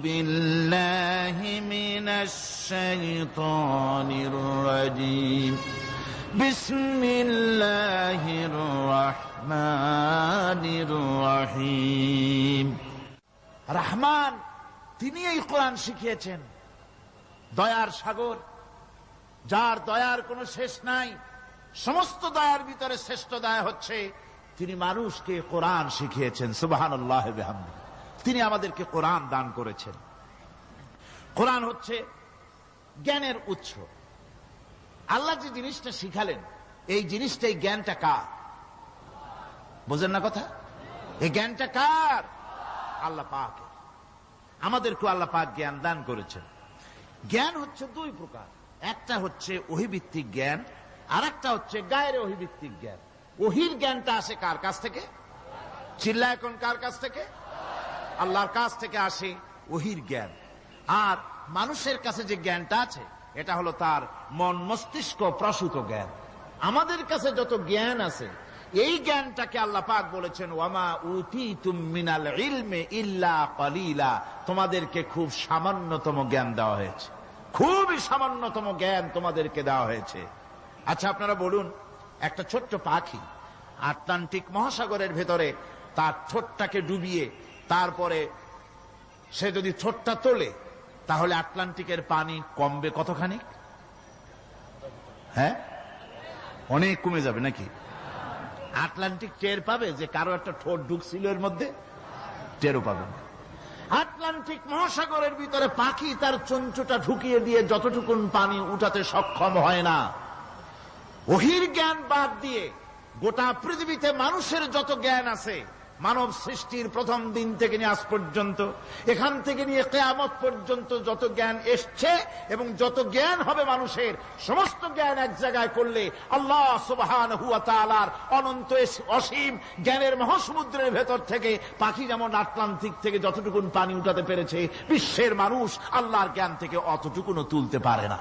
বিল্লাহি মিনাশ শাইতানির রাজীম বিসমিল্লাহির রহমানির রহিম। রহমান তিনি এই কোরআন শিখিয়েছেন, দয়ার সাগর, যার দয়ার কোনো শেষ নাই। সমস্ত দয়ার ভিতরে শ্রেষ্ঠ দয়া হচ্ছে তিনি মানুষকে কোরআন শিখিয়েছেন। সুবহানাল্লাহি ওয়া বিহামদিহি। তিনি আমাদেরকে কোরআন দান করেছেন। কোরআন হচ্ছে জ্ঞানের উৎস। আল্লাহ যে জিনিসটা শিখালেন, এই জিনিসটাই, জ্ঞানটা কার? বোঝেন না কথা? এই জ্ঞানটা কার? আল্লাহ পাক। আমাদেরকে আল্লাহ পাক জ্ঞান দান করেছেন। জ্ঞান হচ্ছে দুই প্রকার, একটা হচ্ছে ওহীভিত্তিক জ্ঞান, আর একটা হচ্ছে গায়ের ওহীভিত্তিক জ্ঞান। ওহীর জ্ঞানটা আসে কার কাছ থেকে? চিল্লা এখন, কার কাছ থেকে? আল্লাহর কাছ থেকে আসে ওহীর জ্ঞান। আর মানুষের কাছে যে জ্ঞানটা আছে, এটা হলো তার মন মস্তিষ্ক প্রসূত জ্ঞান। আমাদের কাছে যত জ্ঞান আছে, এই জ্ঞানটাকে আল্লাহ পাক বলেছেন ওয়ামা উতীতুম মিনাল ইলমি ইল্লা কালিলা। তোমাদেরকে খুব সামান্যতম জ্ঞান দেওয়া হয়েছে, খুবই সামান্যতম জ্ঞান তোমাদেরকে দেওয়া হয়েছে। আচ্ছা, আপনারা বলুন, একটা ছোট্ট পাখি আটলান্টিক মহাসাগরের ভেতরে তার ঠোঁটটাকে ডুবিয়ে তারপরে সে যদি ঠোঁটটা তোলে, তাহলে আটলান্টিকের পানি কমবে কতখানি? হ্যাঁ, অনেক কমে যাবে নাকি? আটলান্টিক টের পাবে যে কারো একটা ঠোঁট ঢুকছিল এর মধ্যে? টেরও পাবে না। আটলান্টিক মহাসাগরের ভিতরে পাখি তার চঞ্চুটা ঢুকিয়ে দিয়ে যতটুকুন পানি উঠাতে সক্ষম হয় না। ওহীর জ্ঞান বাদ দিয়ে গোটা পৃথিবীতে মানুষের যত জ্ঞান আছে, মানব সৃষ্টির প্রথম দিন থেকে নিয়ে আজ পর্যন্ত, এখান থেকে নিয়ে কিয়ামত পর্যন্ত যত জ্ঞান এসছে এবং যত জ্ঞান হবে মানুষের, সমস্ত জ্ঞান এক জায়গায় করলে আল্লাহ সুবহানাহু ওয়া তাআলার অনন্ত অসীম জ্ঞানের মহাসমুদ্রের ভেতর থেকে পাখি যেমন আটলান্টিক থেকে যতটুকুন পানি উঠাতে পেরেছে, বিশ্বের মানুষ আল্লাহর জ্ঞান থেকে অতটুকুনও তুলতে পারে না।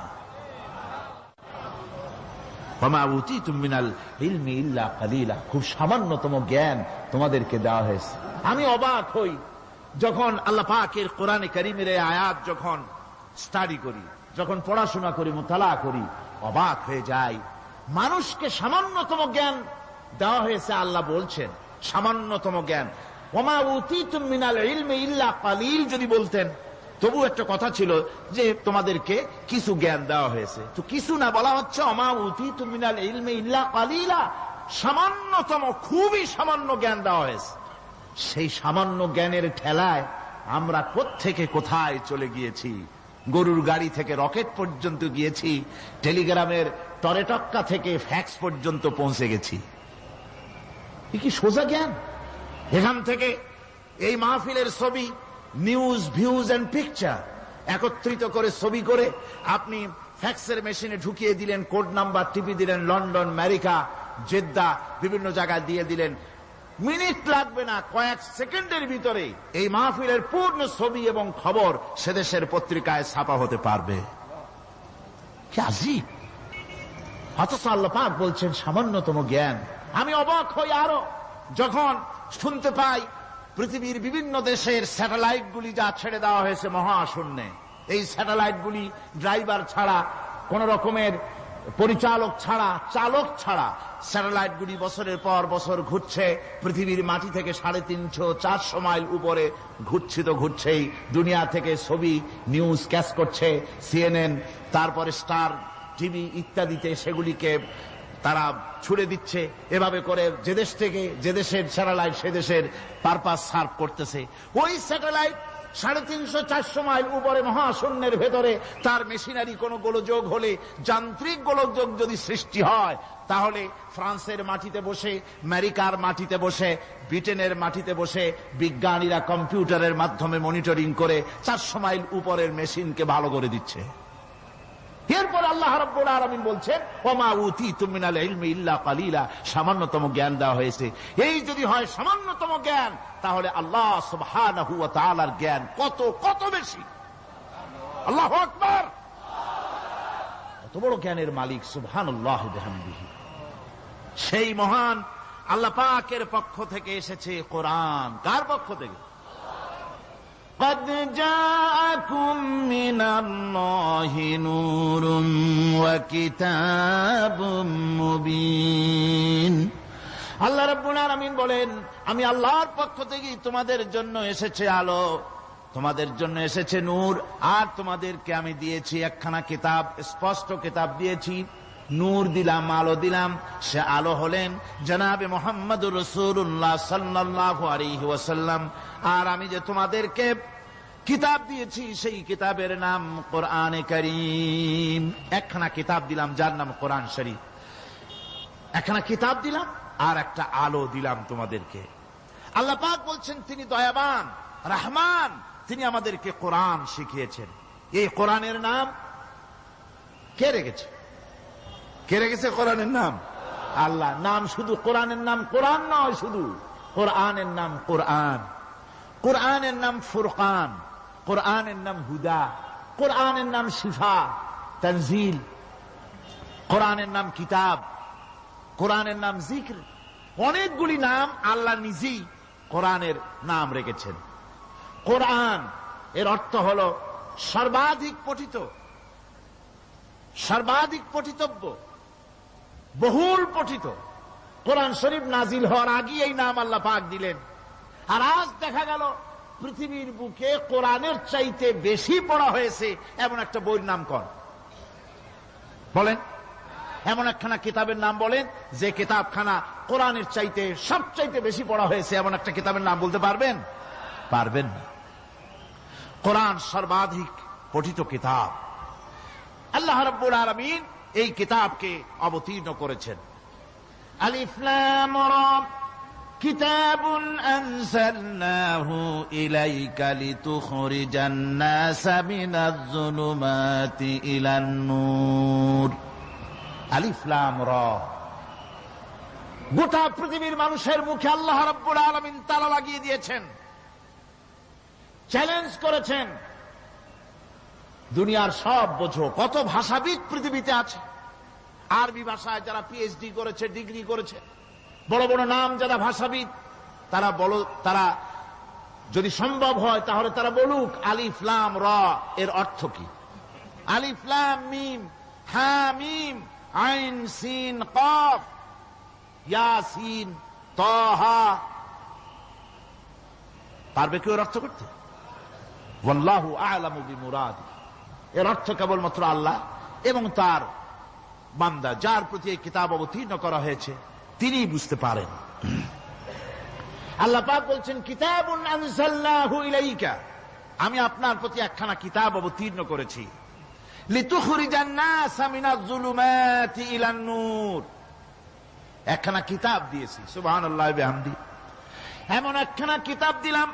খুব সামান্যতম জ্ঞান তোমাদেরকে দেওয়া হয়েছে। আমি অবাক হই যখন আল্লাহ পাকের কোরআনে কারীমের এই আয়াত যখন স্টাডি করি, যখন পড়াশোনা করি, মুতালা করি, অবাক হয়ে যাই। মানুষকে সামান্যতম জ্ঞান দেওয়া হয়েছে। আল্লাহ বলছেন সামান্যতম জ্ঞান। ওমা উতীতুম মিনাল ইলমি ইল্লা কালিল যদি বলতেন, তবু একটা কথা ছিল যে তোমাদেরকে কিছু জ্ঞান দেওয়া হয়েছে। তো কিছু না, বলা হচ্ছে ওমা উতীতুম মিনাল ইলমি ইল্লা কালিলা, সামান্যতম, খুবই সামান্য জ্ঞান দেওয়া হয়েছে। সেই সামান্য জ্ঞানের ঠেলায় আমরা কোত্থেকে কোথায় চলে গিয়েছি। গরুর গাড়ি থেকে রকেট পর্যন্ত গিয়েছি, টেলিগ্রামের টরেটক্কা থেকে ফ্যাক্স পর্যন্ত পৌঁছে গেছি। এ কি সোজা জ্ঞান? এখান থেকে এই মাহফিলের ছবি, নিউজ, ভিউজ এন্ড পিকচার একত্রিত করে ছবি করে আপনি ফ্যাক্সের মেশিনে ঢুকিয়ে দিলেন, কোড নাম্বার টিপি দিলেন, লন্ডন, আমেরিকা, জেদ্দা, বিভিন্ন জায়গায় দিয়ে দিলেন। মিনিট লাগবে না, কয়েক সেকেন্ডের ভিতরে এই মাহফিলের পূর্ণ ছবি এবং খবর সে দেশের পত্রিকায় ছাপা হতে পারবে। কি আজীব! অথচ আল্লাহ পাক বলছেন সামান্যতম জ্ঞান। আমি অবাক হই আরো যখন শুনতে পাই পৃথিবীর বিভিন্ন দেশের স্যাটেলাইটগুলি যা ছেড়ে দেওয়া হয়েছে মহাশূন্যে, এই স্যাটেলাইটগুলি ড্রাইভার ছাড়া, কোন রকমের পরিচালক ছাড়া, চালক ছাড়া স্যাটেলাইটগুলি বছরের পর বছর ঘুরছে, পৃথিবীর মাটি থেকে 350-400 মাইল উপরে ঘুরছে। তো ঘুরছেই, দুনিয়া থেকে ছবি, নিউজ ক্যাচ করছে, সিএনএন, তারপরে স্টার টিভি ইত্যাদিতে সেগুলিকে তারা ছুড়ে দিচ্ছে। এভাবে করে যে দেশ থেকে যে দেশের স্যাটেলাইট সে দেশের পারপাস সার্ভ করতেছে। ওই স্যাটেলাইট 350-400 মাইল উপরে মহাশূন্যের ভেতরে তার মেশিনারি কোনো গোলযোগ হলে, যান্ত্রিক গোলযোগ যদি সৃষ্টি হয়, তাহলে ফ্রান্সের মাটিতে বসে, আমেরিকার মাটিতে বসে, ব্রিটেনের মাটিতে বসে বিজ্ঞানীরা কম্পিউটারের মাধ্যমে মনিটরিং করে 400 মাইল উপরের মেশিনকে ভালো করে দিচ্ছে। এরপর আল্লাহ রাব্বুল আলামিন বলছেন ওমা উতীতুম মিনাল ইলমি ইল্লা কালিলা, সামান্যতম জ্ঞান দেওয়া হয়েছে। এই যদি হয় সামান্যতম জ্ঞান, তাহলে আল্লাহ সুবহানাহু ওয়া তাআলার জ্ঞান কত কত বেশি। আল্লাহু আকবার! কত বড় জ্ঞানের মালিক সুবহানাল্লাহি ওয়া বিহামদিহি। সেই মহান আল্লাহ পাকের পক্ষ থেকে এসেছে কোরআন। কার পক্ষ থেকে? قد جاءكم من الله نور وكتاب مبين। আল্লাহ রাব্বুল আলামিন বলেন, আমি আল্লাহর পক্ষ থেকে তোমাদের জন্য এসেছে আলো, তোমাদের জন্য এসেছে নূর, আর তোমাদেরকে আমি দিয়েছি একখানা কিতাব, স্পষ্ট কিতাব দিয়েছি। নূর দিলাম, আলো দিলাম। সে আলো হলেন জনাবে মুহাম্মদুর রাসূলুল্লাহ সাল্লাল্লাহু আলাইহি ওয়াসাল্লাম। আর আমি যে তোমাদেরকে কিতাব দিয়েছি, সেই কিতাবের নাম কোরআনে কারীম। একখানা কিতাব দিলাম যার নাম কোরআন শরীফ। একখানা কিতাব দিলাম আর একটা আলো দিলাম তোমাদেরকে। আল্লাহ পাক বলছেন তিনি দয়াবান, রহমান, তিনি আমাদেরকে কোরআন শিখিয়েছেন। এই কোরআনের নাম কে রেখেছে? কে রেখেছে কোরআনের নাম? আল্লাহ। নাম শুধু কোরআনের নাম কোরআন নয়, শুধু কোরআনের নাম কোরআন। কোরআনের নাম ফুরকান, কোরআনের নাম হুদা, কোরআনের নাম শিফা, তানজিল, কোরআনের নাম কিতাব, কোরআনের নাম জিক্র। অনেকগুলি নাম আল্লাহ নিজেই কোরআনের নাম রেখেছেন। কোরআন এর অর্থ হল সর্বাধিক পঠিত, সর্বাধিক পঠিতব্য, বহুল পঠিত। কোরআন শরীফ নাজিল হওয়ার আগে এই নাম আল্লাহ পাক দিলেন। আর আজ দেখা গেল পৃথিবীর বুকে কোরআনের চাইতে বেশি পড়া হয়েছে এমন একটা বইয়ের নাম কোন? বলেন, এমন একখানা কিতাবের নাম বলেন যে কিতাবখানা কোরআনের চাইতে সবচাইতে বেশি পড়া হয়েছে, এমন একটা কিতাবের নাম বলতে পারবেন? পারবেন না। কোরআন সর্বাধিক পঠিত কিতাব। আল্লাহ রাব্বুল আলামিন এই কিতাবকে অবতীর্ণ করেছেন। আলিফ লাম রা কিতাবুন আনজালনাহু ইলাইকা লিতুখরিজান নাসা মিনাজ যুলুমাতি ইলান নূর। আলিফ লাম রা। গোটা পৃথিবীর মানুষের মুখে আল্লাহ রাব্বুল আলামিন তালা লাগিয়ে দিয়েছেন, চ্যালেঞ্জ করেছেন, দুনিয়ার সব বোঝো। কত ভাষাবিদ পৃথিবীতে আছে, আরবি ভাষায় যারা পিএইচডি করেছে, ডিগ্রি করেছে, বড় বড় নাম যারা ভাষাবিদ, তারা যদি সম্ভব হয় তাহলে তারা বলুক আলিফ লাম রা এর অর্থ কি। আলিফ লাম মিম হা মিম আইন সিন কফ ইয়াসিন তাহা, পারবে কেউ এর অর্থ করতে? ওয়াল্লাহু আ'লামু বিমুরাদি। এর অর্থ কেবলমাত্র আল্লাহ এবং তার বান্দা, যার প্রতি এই কিতাব অবতীর্ণ করা হয়েছে, তিনি বুঝতে পারেন। আল্লাহ পাক বলছেন কিতাবুন আনজালনাহু ইলাইকা, আমি আপনার প্রতি একখানা কিতাব অবতীর্ণ করেছি। লিতুখরিজান নাসা মিনাজ যুলুমাতি ইলান নূর, একখানা কিতাব দিয়েছি। সুবহানাল্লাহি ওয়া বিহামদি। এমন একখানা কিতাব দিলাম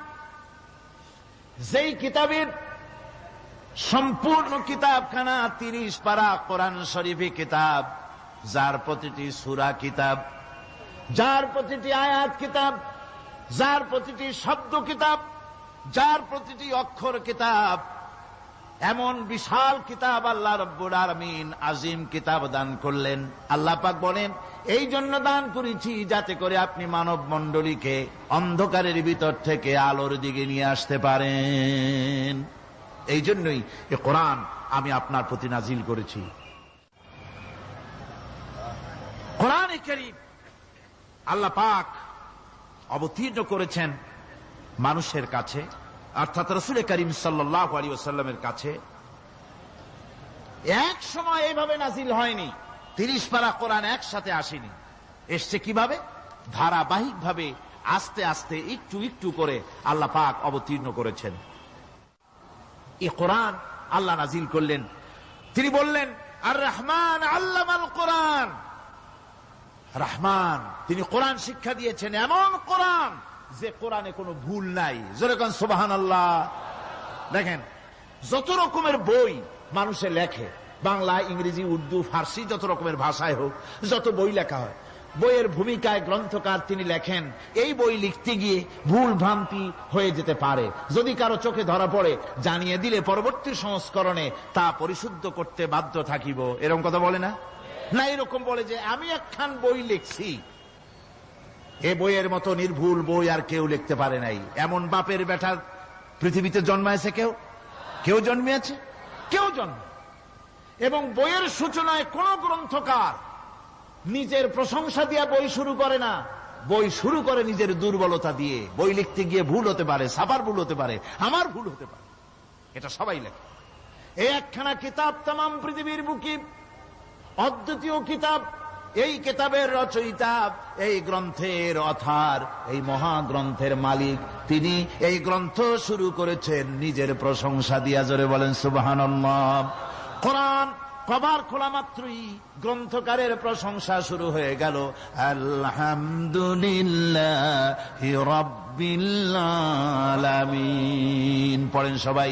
যেই কিতাবের সম্পূর্ণ কিতাবখানা 30 পারা কোরআন শরীফে কিতাব, যার প্রতিটি সূরা কিতাব, যার প্রতিটি আয়াত কিতাব, যার প্রতিটি শব্দ কিতাব, যার প্রতিটি অক্ষর কিতাব। এমন বিশাল কিতাব আল্লাহ রাব্বুল আলামিন আজিম কিতাব দান করলেন। আল্লাহ পাক বলেন এই জন্য দান করেছি যাতে করে আপনি মানব মণ্ডলীকে অন্ধকারের ভিতর থেকে আলোর দিকে নিয়ে আসতে পারেন। এই জন্যই এ কোরআন আমি আপনার প্রতি নাজিল করেছি। কোরআনে কারীম আল্লাহ পাক অবতীর্ণ করেছেন মানুষের কাছে, অর্থাৎ রাসূল করিম সাল্লাল্লাহু আলাইহি ওয়াসাল্লামের কাছে। এক সময় এইভাবে নাজিল হয়নি, 30 পারা কোরআন একসাথে আসেনি। এসছে কিভাবে? ধারাবাহিকভাবে, আস্তে আস্তে, একটু একটু করে আল্লাহ পাক অবতীর্ণ করেছেন। এই কোরআন আল্লাহ নাজিল করলেন। তিনি বললেন আর রহমান আল্লামাল কোরআন। রহমান, তিনি কোরআন শিক্ষা দিয়েছেন, এমন কোরআন যে কোরআনে কোনো ভুল নাই। যেরকম সুবহানাল্লাহ। দেখেন যত রকমের বই মানুষে লেখে, বাংলা, ইংরেজি, উর্দু, ফার্সি, যত রকমের ভাষায় হোক, যত বই লেখা হয়, বইয়ের ভূমিকায় গ্রন্থকার তিনি লেখেন এই বই লিখতে গিয়ে ভুল ভ্রান্তি হয়ে যেতে পারে, যদি কারো চোখে ধরা পড়ে জানিয়ে দিলে পরবর্তী সংস্করণে তা পরিশুদ্ধ করতে বাধ্য থাকিব। এরকম কথা বলে না? না, এরকম বলে যে আমি একখান বই লিখছি, এ বইয়ের মতো নির্ভুল বই আর কেউ লিখতে পারে নাই। এমন বাপের বেটার পৃথিবীতে জন্মাইছে কেউ? কেউ জন্মিয়েছে? কেউ জন্ম। এবং বইয়ের সূচনায় কোন গ্রন্থকার নিজের প্রশংসা দিয়ে বই শুরু করে না, বই শুরু করে নিজের দুর্বলতা দিয়ে। বই লিখতে গিয়ে ভুল হতে পারে, ছাপার ভুল হতে পারে, আমার ভুল হতে পারে, এটা সবাই লেখে। এই একখানা কিতাব তামাম পৃথিবীর বুকে অদ্বিতীয় কিতাব। এই কিতাবের রচয়িতা, এই গ্রন্থের অথার, এই মহাগ্রন্থের মালিক, তিনি এই গ্রন্থ শুরু করেছেন নিজের প্রশংসা দিয়া। জোরে বলেন সুবহানাল্লাহ। কোরআন কভার খোলা মাত্রই গ্রন্থকারের প্রশংসা শুরু হয়ে গেল। আলহামদুলিল্লাহি রাব্বিল আলামিন। পড়েন সবাই,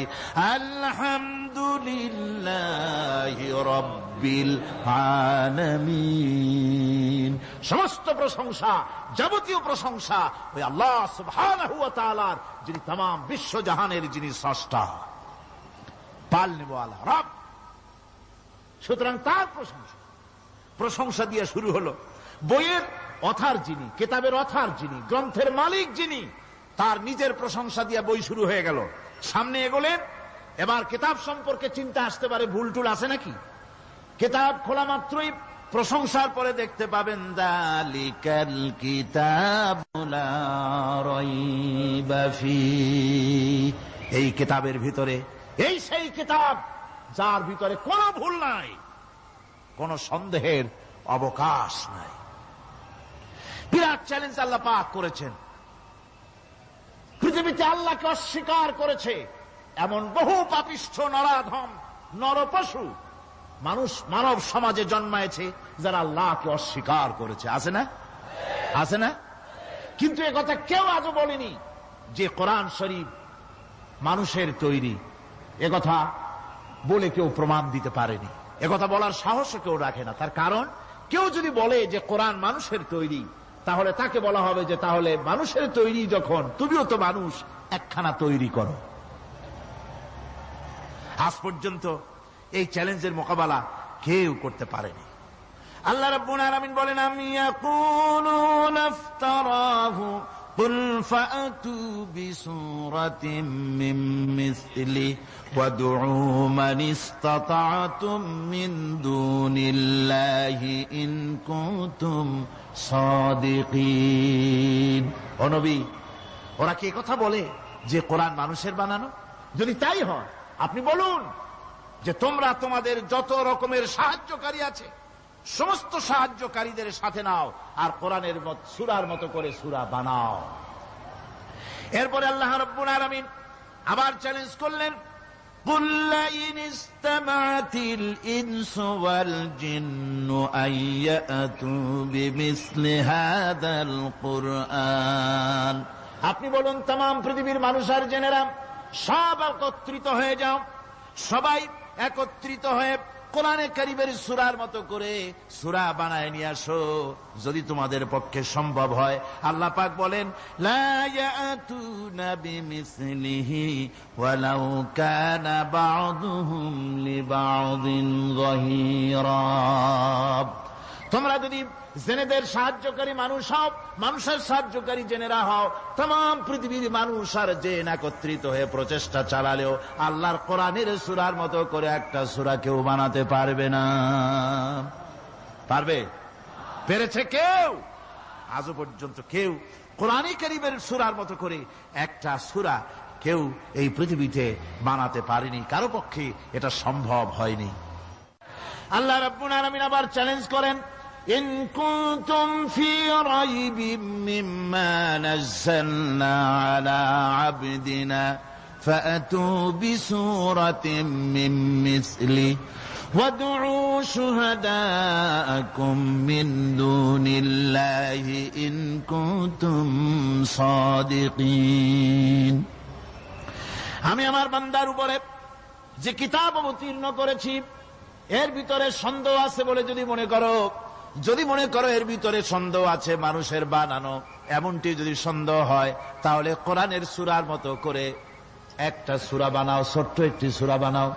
আলহামদুলিল্লাহি রাব্বিল আলামিন। সমস্ত প্রশংসা, যাবতীয় প্রশংসা ওই আল্লাহ সুবহানাহু ওয়া তাআলার, যিনি तमाम বিশ্ব জাহানের যিনি স্রষ্টা, পালনেওয়ালা রব। সুতরাং তার প্রশংসা দিয়ে শুরু হলো। বইয়ের অথার যিনি, কিতাবের অথার যিনি, গ্রন্থের মালিক যিনি, তার নিজের প্রশংসা দিয়ে বই শুরু হয়ে গেল। সামনে এগোলেন, এবার কিতাব সম্পর্কে চিন্তা আসতে পারে, ভুল টুল আছে নাকি? কিতাব খোলা মাত্রই প্রশংসার পরে দেখতে পাবেন যালিকাল কিতাবু লা রাইবা ফীহি। এই কিতাবের ভিতরে, এই সেই কিতাব যার ভিতরে কোনো ভুল নাই, কোন সন্দেহের অবকাশ নাই। বিরাট চ্যালেঞ্জ আল্লাহ পাক করেছেন। পৃথিবীতে আল্লাহকে অস্বীকার করেছে এমন বহু পাপিষ্ঠ নরাধম নরপশু মানুষ মানব সমাজে জন্মায়েছে যারা আল্লাহকে অস্বীকার করেছে। আছে না? আছে না? কিন্তু একথা কেউ আজও বলেনি যে কোরআন শরীফ মানুষের তৈরি। একথা বলে কেউ প্রমাণ দিতে পারেনি, একথা বলার সাহসও কেউ রাখে না। তার কারণ, কেউ যদি বলে যে কোরআন মানুষের তৈরি, তাহলে তাকে বলা হবে যে তাহলে মানুষের তৈরি যখন, তুমিও তো মানুষ, একখানা তৈরি করো। আজ পর্যন্ত এই চ্যালেঞ্জের মোকাবেলা কেউ করতে পারেনি। আল্লাহ রাব্বুল আলামিন বলেন, আম ইয়াকুলুনা ইফতারাহু কুল ফাআতু বিসূরাতিন মিন মিসলিহি ওয়াদউ মান ইসতাতা'তুম মিন দুনিল্লাহি ইন কুনতুম সাদিকিন। ও নবী, ওরা কি কথা বলে যে কোরআন মানুষের বানানো? যদি তাই হয়, আপনি বলুন যে তোমরা তোমাদের যত রকমের সাহায্যকারী আছে সমস্ত সাহায্যকারীদের সাথে নাও আর কোরআনের সূরার মতো করে সূরা বানাও। এরপরে আল্লাহ রাব্বুল আলামিন আবার চ্যালেঞ্জ করলেন, কুল লা ইন ইসতামা'তিল ইনসু ওয়াল জিন্নু আইয়াতু বিমিসলি হাযাল কুরআন। আপনি বলুন, तमाम পৃথিবীর মানুষ আর জেনেরা সব একত্রিত হয়ে যাও, সবাই একত্রিত হয়ে কোরআনে কারীমের সূরার মতো করে সূরা বানায় নিয়ে আসো যদি তোমাদের পক্ষে সম্ভব হয়। আল্লাহ পাক বলেন, লা ইয়াতুনা বিমিসলিহি ওয়ালাউ কানা বা'দুহুম লিবা'দিন যাহিরা। তোমরা যদি জেনেদের সাহায্যকারী মানুষ হও, মানুষের সাহায্যকারী জেনেরা হও, तमाम পৃথিবীর মানুষ আর জেন একত্রিত হয়ে প্রচেষ্টা চালালেও আল্লাহর কোরআনের সূরার মতো করে একটা সূরা কেউ বানাতে পারবে না। পারবে? পেরেছে কেউ? আজও পর্যন্ত কেউ কোরআনে কারীমের সূরার মতো করে একটা সূরা কেউ এই পৃথিবীতে বানাতে পারেনি, কারো পক্ষে এটা সম্ভব হয়নি। আল্লাহ রাব্বুল আলামিন আবার চ্যালেঞ্জ করেন, ইন কুনতুম ফি রাইবিম মিম্মা নাযালনা আলা আবদিনা ফাআতু বিসূরাতিন মিন মিসলিহি ওয়াদউ শুহাদাআকুম মিন দুনিল্লাহি ইন কুনতুম সাদিকিন। আমি আমার বান্দার উপরে যে কিতাব অবতীর্ণ করেছি এর ভিতরে সন্দেহ আছে বলে যদি মনে করো এর ভিতরে সন্দেহ আছে মানুষের বানানো, এমনটি যদি সন্দেহ হয়, তাহলে কোরআনের সূরার মতো করে একটা সূরা বানাও, ছোট্ট একটি সূরা বানাও।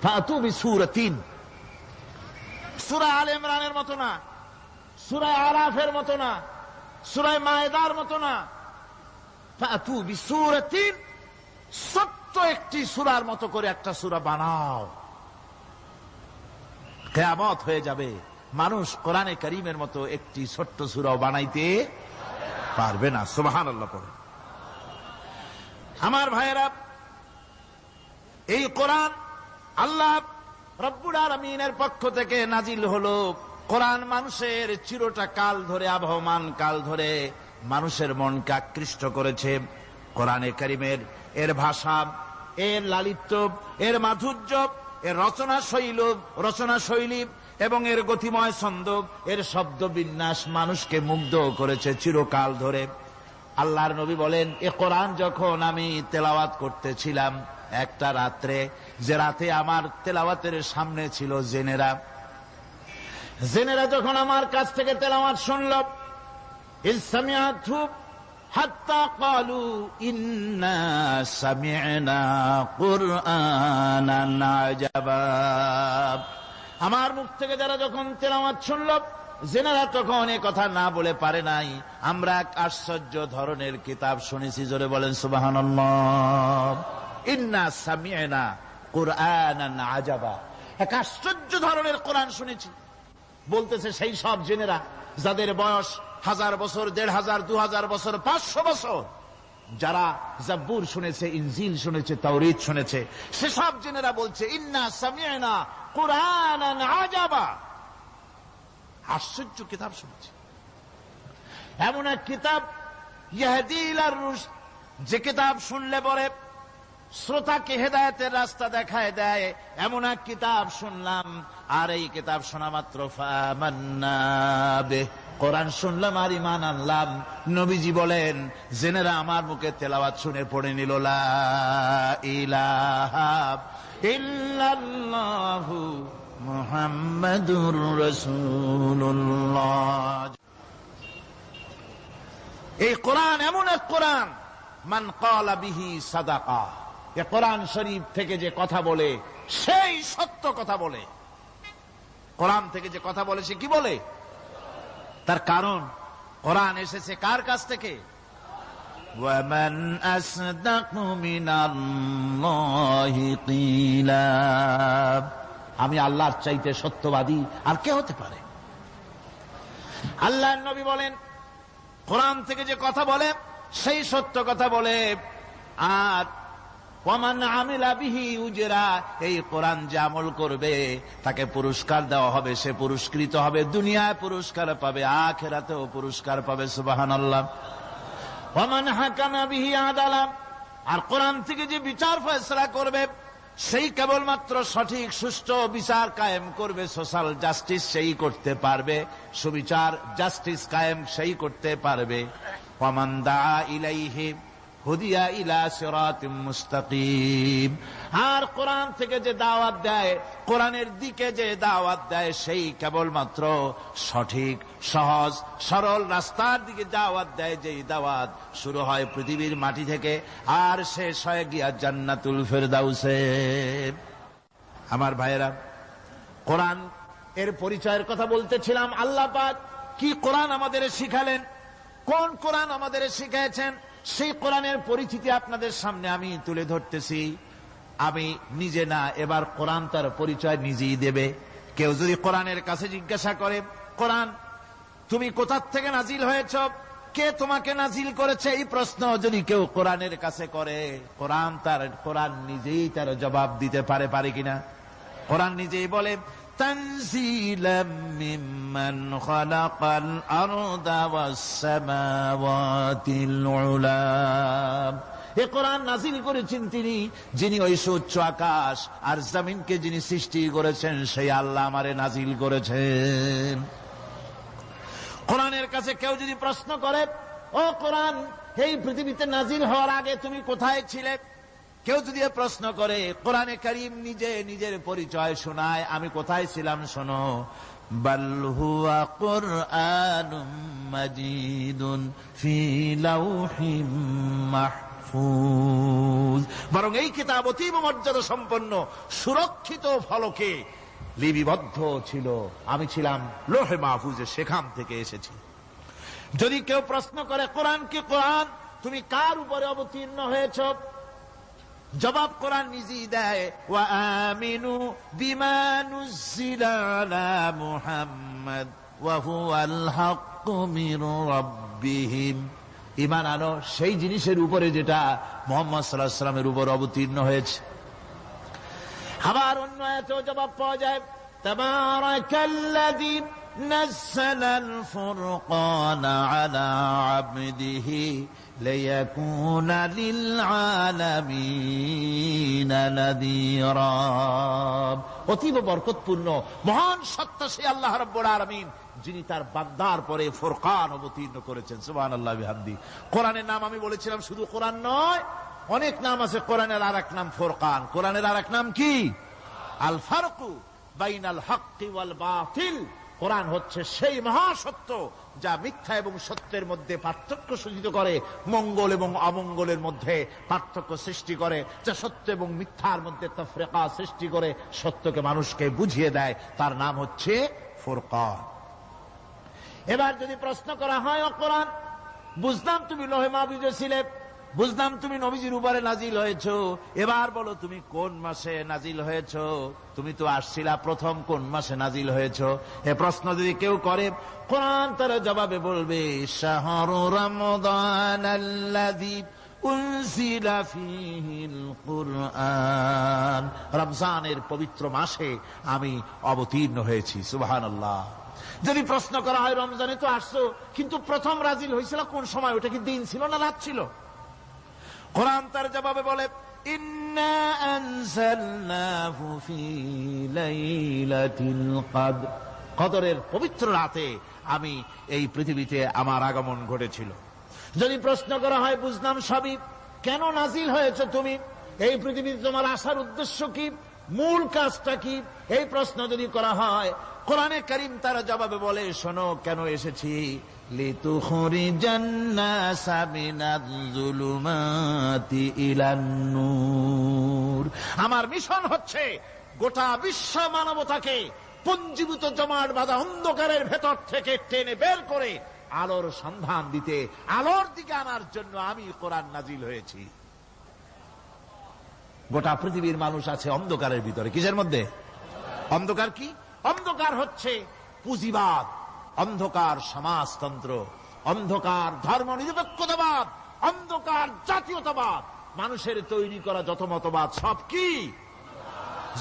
ফাতু বিসূরাতিন, সূরা আলে ইমরানের মতো না, সূরা আরাফের মতো না, সূরা মায়েদার মতো না। ফাতু বিসূরাতিন, ছোট্ট ছোট্ট একটি সূরার মতো করে একটা সূরা বানাও, কিয়ামত হয়ে যাবে, মানুষ কোরআনে কারীমের মতো একটি ছোট্ট সূরাও বানাইতে পারবে না। সুবহানাল্লাহ পড়ে। আমার ভাইয়েরা, এই কোরআন আল্লাহ রব্বুল আলামিনের পক্ষ থেকে নাজিল হলো। কোরআন মানুষের চিরটা কাল ধরে, আবহমান কাল ধরে মানুষের মনকে আকৃষ্ট করেছে। কোরআনে কারীমের এর ভাষা, এর লালিত্য, এর মাধুর্য, এর রচনা শৈলী এবং এর গতিময় ছন্দ, এর শব্দ বিন্যাস মানুষকে মুগ্ধ করেছে চিরকাল ধরে। আল্লাহর নবী বলেন, এ কোরআন যখন আমি তেলাওয়াত করতেছিলাম একটা রাত্রে, যে রাতে আমার তেলাওয়াতের সামনে ছিল জেনেরা যখন আমার কাছ থেকে তেলাওয়াত শুনল, ইসসামিআতু হাত্তা ক্বালু ইন্না সামি'না কুরআনান আজাবা। আমার মুখ থেকে যারা যখন তেলাওয়াত শুনল, জেনারা তখন এ কথা না বলে পারে নাই, আমরা এক আশ্চর্য ধরনের কিতাব শুনেছি। জোরে বলেন সুবহানাল্লাহ। ইন্না সামি'না কুরআনান আজাবা, এক আশ্চর্য ধরনের কোরআন শুনেছি। বলতেছে সেই সব জেনেরা যাদের বয়স 1000 বছর, 1500, 2000 বছর, 500 বছর, যারা জাব্বুর শুনেছে, ইনজিল শুনেছে, তাওরীত শুনেছে, সেসব জেনেরা বলছে ইন্না সামি'না কুরআনান আজাবা, আশ্চর্য কিতাব শুনেছি। এমন এক কিতাব ইয়াহদি ইলার রুশদ, যে কিতাব শুনলে পরে শ্রোতাকে হেদায়েতের রাস্তা দেখায় দেয়, এমন এক কিতাব শুনলাম। আর এই কিতাব শোনা মাত্র ফামান্না বিহি, কোরআন শুনলাম আর ঈমান আনলাম। নবীজি বলেন, জেনেরা আমার মুখে তেলাওয়াত শুনে পড়ে নিল লা ইলাহা ইল্লাল্লাহু মুহাম্মাদুর রাসূলুল্লাহ। এই কোরআন এমন এক কোরআন, মান ক্বালা বিহি সাদাকা, এ কোরআন শরীফ থেকে যে কথা বলে সেই সত্য কথা বলে। কোরআন থেকে যে কথা বলে সে কি বলে? তার কারণ কোরআন এসেছে কার কাছ থেকে? ওয়ামান আসদাকু মিনাল্লাহি কিলা, আমি আল্লাহর চাইতে সত্যবাদী আর কে হতে পারে? আল্লাহর নবী বলেন, কোরআন থেকে যে কথা বলে সেই সত্য কথা বলে। আর ওয়ামান আমিলা বিহি উজরা, এই কোরআন যে আমল করবে তাকে পুরস্কার দেওয়া হবে, সে পুরস্কৃত হবে, দুনিয়ায় পুরস্কার পাবে, আখিরাতেও পুরস্কার পাবে। সুবহানাল্লাহ। ওয়ামান হাকামা বিহি আদালা, আর কোরআন থেকে যে বিচার ফয়সালা করবে সেই কেবলমাত্র সঠিক সুষ্ঠু বিচার কায়েম করবে, সোশ্যাল জাস্টিস সেই করতে পারবে, সুবিচার জাস্টিস কায়েম সেই করতে পারবে। ওয়ামান দাআ ইলাইহি হুদিয়া ইলা সিরাতিম মুস্তাকিম, আর কোরআন থেকে যে দাওয়াত দেয়, কোরআনের দিকে যে দাওয়াত দেয় সেই কেবলমাত্র সঠিক সহজ সরল রাস্তার দিকে দাওয়াত দেয়, যেই দাওয়াত শুরু হয় পৃথিবীর মাটি থেকে আর শেষ হয় গিয়া জান্নাতুল ফেরদাউসে। আমার ভাইয়েরা, কোরআন এর পরিচয়ের কথা বলতেছিলাম। আল্লাহ পাক কি কোরআন আমাদের শিখালেন, কোন কোরআন আমাদের শিখিয়েছেন, সেই কোরআনের পরিচিতি আপনাদের সামনে আমি তুলে ধরতেছি। আমি নিজে না, এবার কোরআন তার পরিচয় নিজেই দেবে। কেউ যদি কোরআনের কাছে জিজ্ঞাসা করে, কোরআন তুমি কোথা থেকে নাজিল হয়েছ, কে তোমাকে নাজিল করেছে, এই প্রশ্ন যদি কেউ কোরআনের কাছে করে, কোরআন নিজেই তার জবাব দিতে পারে কিনা? কোরআন নিজেই বলে, তানজিলাম মিম্মান খালাকাল আরদা ওয়াস সামাওয়াতিল উলা, এ কোরআন নাজিল করেছেন তিনি, যিনি ওই সুউচ্চ আকাশ আর জমিনকে যিনি সৃষ্টি করেছেন, সেই আল্লাহ আমারে নাজিল করেছেন। কোরআনের কাছে কেউ যদি প্রশ্ন করে, ও কোরআন এই পৃথিবীতে নাজিল হওয়ার আগে তুমি কোথায় ছিলে, কেউ যদি প্রশ্ন করে, কোরআনে কারীম নিজে নিজের পরিচয় শোনায়, আমি কোথায় ছিলাম শোনো। বাল হুয়া কুরআনুম মাজিদুন ফি লাউহিম মাহফুজ, বরং এই কিতাব অতীব মর্যাদা সম্পন্ন সুরক্ষিত ফলকে লিপিবদ্ধ ছিল, আমি ছিলাম লোহে মাহফুজে, সেখান থেকে এসেছি। যদি কেউ প্রশ্ন করে, কোরআন কি কোরআন তুমি কার উপরে অবতীর্ণ হয়েছ, জবাব কোরআন নিজেই দেয়, ওয়া আমিনু বিমা নুযিলা আলা মুহাম্মাদ ওয়া হুয়াল হাক্কু মির রাব্বিহিম। ঈমান আনো সেই জিনিসের উপরে যেটা মুহাম্মদ সাল্লাল্লাহু আলাইহি ওয়াসাল্লামের উপর অবতীর্ণ হয়েছে। আবার অন্য আয়াতেও জবাব পাওয়া যায়, তাবারাকাল্লাযী নাযালাল ফুরকানা আলা আবদিহি লিয়াকুনা লিল আলামিনা নাযীরা। অতীব বরকতপূর্ণ মহান সত্তা সেই আল্লাহ রাব্বুল আলামিন, যিনি তার বান্দার পরে ফুরকান অবতীর্ণ করেছেন। সুবহানাল্লাহ বিহামদি। কোরআনের নাম আমি বলেছিলাম শুধু কোরআন নয়, অনেক নাম আছে। কোরআনের আর এক নাম ফুরকান। কোরআনের আর এক নাম কি? আল ফারকু বাইনাল হক্কি ওয়াল বাতিল। কোরআন হচ্ছে সেই মহাসত্য যা মিথ্যা এবং সত্যের মধ্যে পার্থক্য সূচিত করে, মঙ্গল এবং অমঙ্গলের মধ্যে পার্থক্য সৃষ্টি করে, যা সত্য এবং মিথ্যার মধ্যে তাফরিকা সৃষ্টি করে, সত্যকে মানুষকে বুঝিয়ে দেয়। তার নাম হচ্ছে ফুরকান। এবার যদি প্রশ্ন করা হয়, ও কোরআন, বুঝলাম তুমি লৌহে মাহফুজে ছিলে, বুঝলাম তুমি নবীজির উপরে নাজিল হয়েছো, এবার বলো তুমি কোন মাসে নাজিল হয়েছো? তুমি তো আসছিলা প্রথম কোন মাসে নাজিল হয়েছো? এ প্রশ্ন যদি কেউ করে, কোরআন তার জবাবে বলবে, শাহরু রমাদানাল্লাযী উনজিলা ফীহিল কুরআন। রমজানের পবিত্র মাসে আমি অবতীর্ণ হয়েছি। সুবহানাল্লাহ। যদি প্রশ্ন করা হয়, রমজানে তো আসছো, কিন্তু প্রথম নাজিল হয়েছিল কোন সময়? ওটা কি দিন ছিল না রাত ছিল? কোরআন তার জবাবে বলে, ইন্না আনজালনাহু ফি লাইলাতিল কদর। কদরের পবিত্র রাতে আমি এই পৃথিবীতে আমার আগমন ঘটেছিল। যদি প্রশ্ন করা হয়, বুঝলাম সবই, কেন নাজিল হয়েছে তুমি? এই পৃথিবীতে তোমার আসার উদ্দেশ্য কি? মূল কাজটা কি? এই প্রশ্ন যদি করা হয়, কোরআনে কারীম তার জবাবে বলে, শোনো কেন এসেছি। লিতুখরিজান নাসা মিনাজ যুলুমাতি ইলান নূর। আমার মিশন হচ্ছে গোটা বিশ্ব মানবতাকে পঞ্জীভূত জমাট বাঁধা অন্ধকারের ভেতর থেকে টেনে বের করে আলোর সন্ধান দিতে, আলোর দিকে আনার জন্য আমি কোরআন নাজিল হয়েছি। গোটা পৃথিবীর মানুষ আছে অন্ধকারের ভিতরে। কিসের মধ্যে? অন্ধকার কি? অন্ধকার হচ্ছে পুঁজিবাদ, অন্ধকার সমাজতন্ত্র, অন্ধকার ধর্ম নিরপেক্ষতাবাদ, অন্ধকার জাতীয়তাবাদ। মানুষের তৈরি করা যত মতবাদ সব কি?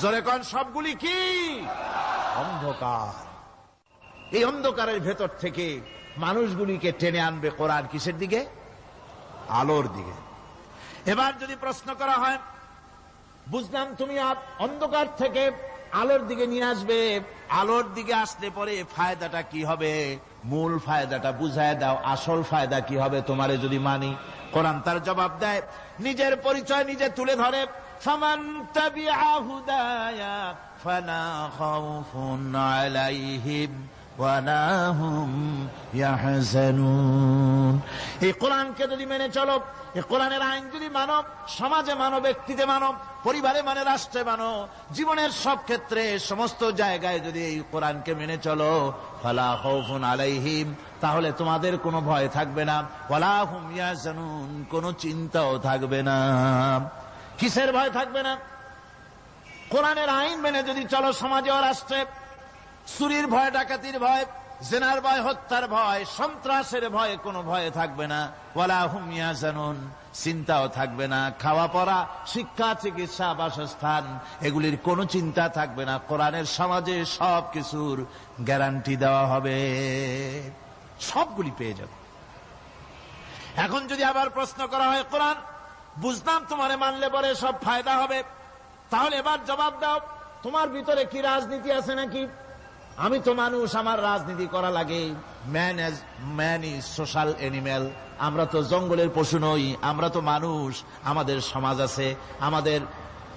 জোরে কোন, সবগুলি কি? অন্ধকার। এই অন্ধকারের ভেতর থেকে মানুষগুলিকে টেনে আনবে কোরআন কিসের দিকে? আলোর দিকে। এবার যদি প্রশ্ন করা হয়, বুঝলাম তুমি অন্ধকার থেকে আলোর দিকে নিয়ে আসবে, আলোর দিকে আসলে পরে ফায়দাটা কি হবে? মূল ফায়দাটা বুঝায় দাও, আসল ফায়দা কি হবে তোমারে যদি মানি? কোরআন তার জবাব দেয়, নিজের পরিচয় নিজে তুলে ধরে, ফামান তাবিআ হুদায়া ফালা খাউফুন আলাইহিম ওয়ালা হুম ইয়াহজানুন। এই কোরআনকে যদি মেনে চলো, এই কোরআনের আইন যদি মানো, সমাজে মানো, ব্যক্তিতে মানো, পরিবারে মানে, রাষ্ট্রে মানো, জীবনের সব ক্ষেত্রে সমস্ত জায়গায় যদি এই কোরআনকে মেনে চলো, ফালা খাউফুন আলাইহিম, তাহলে তোমাদের কোনো ভয় থাকবে না, ওয়ালা হুম ইয়াহজানুন, কোনো চিন্তাও থাকবে না। কিসের ভয় থাকবে না? কোরআনের আইন মেনে যদি চলো সমাজে ও রাষ্ট্রে, চুরির ভয়, ডাকাতির ভয়, জেনার ভয়, হত্যার ভয়, সন্ত্রাসের ভয়, কোনো ভয় থাকবে না। ওয়ালা হুম ইয়াহজানুন, চিন্তাও থাকবে না। খাওয়া পড়া, শিক্ষা, চিকিৎসা, বাসস্থান, এগুলির কোনো চিন্তা থাকবে না। কোরআনের সমাজে সব কিছুর গ্যারান্টি দেওয়া হবে, সবগুলি পেয়ে যাবে। এখন যদি আবার প্রশ্ন করা হয়, কোরআন বুঝলাম তোমারে মানলে পরে সব ফায়দা হবে, তাহলে এবার জবাব দাও, তোমার ভিতরে কি রাজনীতি আছে নাকি? আমি তো মানুষ, আমার রাজনীতি করা লাগে। Man is social animal. আমরা তো জঙ্গলের পশু নই, আমরা তো মানুষ। আমাদের সমাজ আছে, আমাদের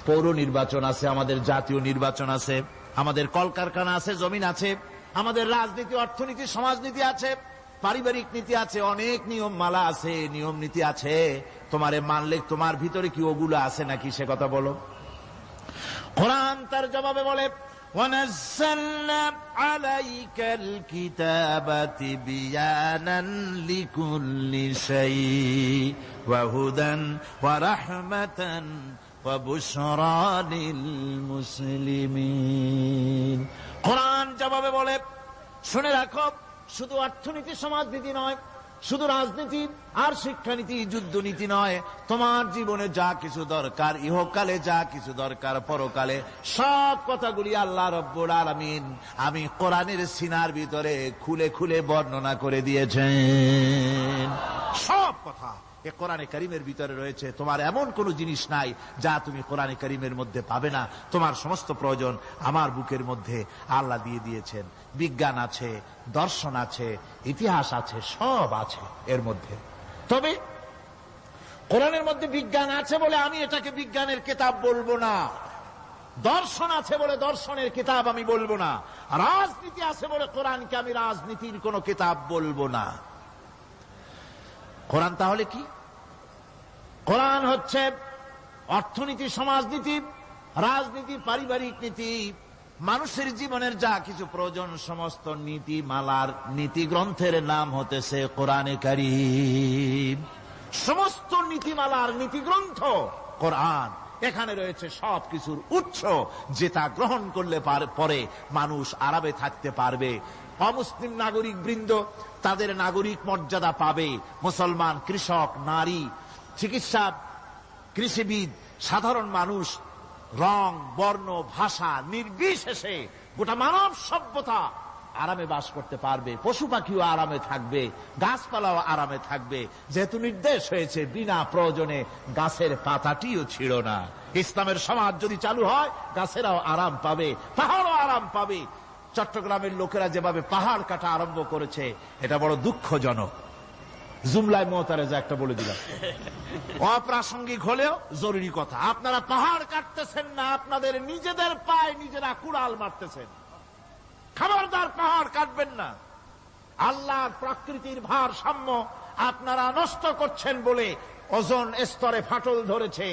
পৌর নির্বাচন আছে, আমাদের জাতীয় নির্বাচন আছে, আমাদের কলকারখানা আছে, জমিন আছে, আমাদের রাজনীতি, অর্থনীতি, সমাজনীতি আছে, পারিবারিক নীতি আছে, অনেক নিয়ম মালা আছে, নিয়ম নীতি আছে। তোমারে মানলে তোমার ভিতরে কি ওগুলো আছে নাকি সে কথা বলো। কোরআন তার জবাবে বলে, وَنَزَّلْنَا عَلَيْكَ الْكِتَابَ تِبْيَانًا لِكُلِّ شَيْءٍ وَهُدًى وَرَحْمَةً ওয়া বুশরা লিল মুসলিমিন। কোরআন জবাবে বলে, শুনে রাখো, শুধু অর্থনীতি সমাজনীতি নয়, শুধু রাজনীতি আর শিক্ষানীতি যুদ্ধনীতি নয়, তোমার জীবনে যা কিছু দরকার, ইহকালে যা কিছু দরকার, পরকালে সব কথাগুলি আল্লাহ রব্বুল আলামিন আমি কোরআনের সিনার ভিতরে খুলে খুলে বর্ণনা করে দিয়েছেন। সব কথা এ কোরআনে কারীমের ভিতরে রয়েছে। তোমার এমন কোন জিনিস নাই যা তুমি কোরআনে কারীমের মধ্যে পাবে না। তোমার সমস্ত প্রয়োজন আমার বুকের মধ্যে আল্লাহ দিয়ে দিয়েছেন। বিজ্ঞান আছে, দর্শন আছে, ইতিহাস আছে, সব আছে এর মধ্যে। তবে কোরআনের মধ্যে বিজ্ঞান আছে বলে আমি এটাকে বিজ্ঞানের কিতাব বলবো না, দর্শন আছে বলে দর্শনের কিতাব আমি বলবো না, রাজনীতি আছে বলে কোরআনকে আমি রাজনীতির কোন কিতাব বলবো না। কোরআন তাহলে কি? কোরআন হচ্ছে অর্থনীতি, সমাজনীতি, রাজনীতি, পারিবারিক নীতি, মানুষের জীবনের যা কিছু প্রয়োজন, সমস্ত নীতিমালার নীতি গ্রন্থের নাম হতেছে কোরআনে কারীম। সমস্ত নীতিমালার নীতি গ্রন্থ কোরআন। এখানে রয়েছে সব কিছুর উৎস, যেটা গ্রহণ করলে পরে মানুষ আরামে থাকতে পারবে। অমুসলিম নাগরিক বৃন্দ তাদের নাগরিক মর্যাদা পাবে। মুসলমান, কৃষক, নারী, চিকিৎসা, কৃষিবিদ, সাধারণ মানুষ, রং, বর্ণ, ভাষা নির্বিশেষে গোটা মানব সভ্যতা আরামে বাস করতে পারবে। পশু পাখিও আরামে থাকবে, গাছপালাও আরামে থাকবে, যেহেতু নির্দেশ হয়েছে বিনা প্রয়োজনে গাছের পাতাটিও ছিঁড়ো না। ইসলামের সমাজ যদি চালু হয়, গাছেরাও আরাম পাবে, পাহাড়ও আরাম পাবে। চট্টগ্রামের লোকেরা যেভাবে পাহাড় কাটা আরম্ভ করেছে, এটা বড় দুঃখজনক। জুমলায় মোতারেজা একটা বলে দিলাম, অপ্রাসঙ্গিক হলেও জরুরি কথা। আপনারা পাহাড় কাটতেছেন না, আপনাদের নিজেদের পায়ে নিজেরা কুড়াল মারতেছেন। খবরদার পাহাড় কাটবেন না। আল্লাহর প্রকৃতির ভারসাম্য আপনারা নষ্ট করছেন বলে ওজোন স্তরে ফাটল ধরেছে।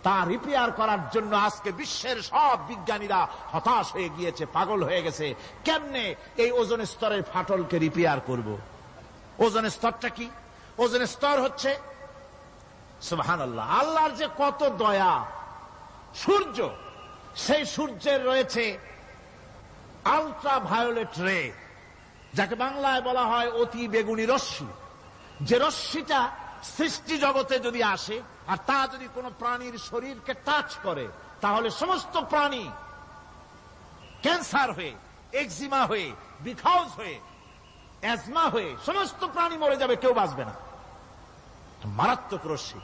তা রিপেয়ার করার জন্য আজকে বিশ্বের সব বিজ্ঞানীরা হতাশ হয়ে গিয়েছে, পাগল হয়ে গেছে। কেমনে এই ওজোন স্তরের ফাটলকে রিপেয়ার করব? ওজোন স্তরটা কি? ওজোন স্তর হচ্ছে, সুবহানাল্লাহ, আল্লাহর যে কত দয়া। সূর্য, সেই সূর্যের রয়েছে আলট্রা ভায়োলেট রে, যাকে বাংলায় বলা হয় অতি বেগুনি রশ্মি। যে রশ্মিটা সৃষ্টি জগতে যদি আসে আর তা যদি কোনো প্রাণীর শরীরকে টাচ করে, তাহলে সমস্ত প্রাণী ক্যান্সার হয়ে, এক্সিমা হয়ে, বিখাউজ হয়ে, অ্যাজমা হয়ে সমস্ত প্রাণী মরে যাবে, কেউ বাঁচবে না। মারাত্মক রশ্মি।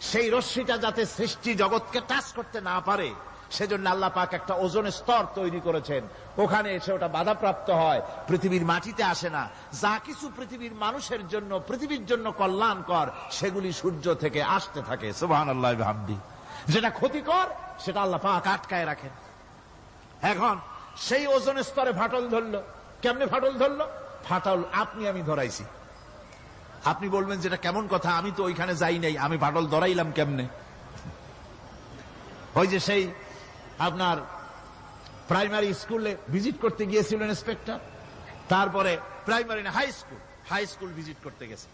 সেই রশ্মিটা যাতে সৃষ্টি জগৎকে টাচ করতে না পারে, সেজন্য আল্লাহ পাক একটা ওজোন স্তর তৈরি করেছেন। ওখানে এসে ওটা বাধাপ্রাপ্ত হয়, পৃথিবীর মাটিতে আসে না। যা কিছু পৃথিবীর মানুষের জন্য, পৃথিবীর জন্য কল্যাণকর, সেগুলি সূর্য থেকে আসতে থাকে। সুবহানাল্লাহ ওয়া বিহামদিহি। যেটা ক্ষতিকর, সেটা আল্লাহ পাক আটকায় রাখেন। এখন সেই ওজোন স্তরে ফাটল ধরলো। কেমনে ফাটল ধরলো? ফাটল আপনি আমি ধরাইছি। আপনি বলবেন যেটা কেমন কথা, আমি তো ওইখানে যাই নাই, আমি ফাটল ধরাইলাম কেমনে? ওই যে সেই আপনার প্রাইমারি স্কুলে ভিজিট করতে গিয়েছিল ইন্সপেক্টর, তারপরে প্রাইমারি না হাই স্কুল ভিজিট করতে গেছে।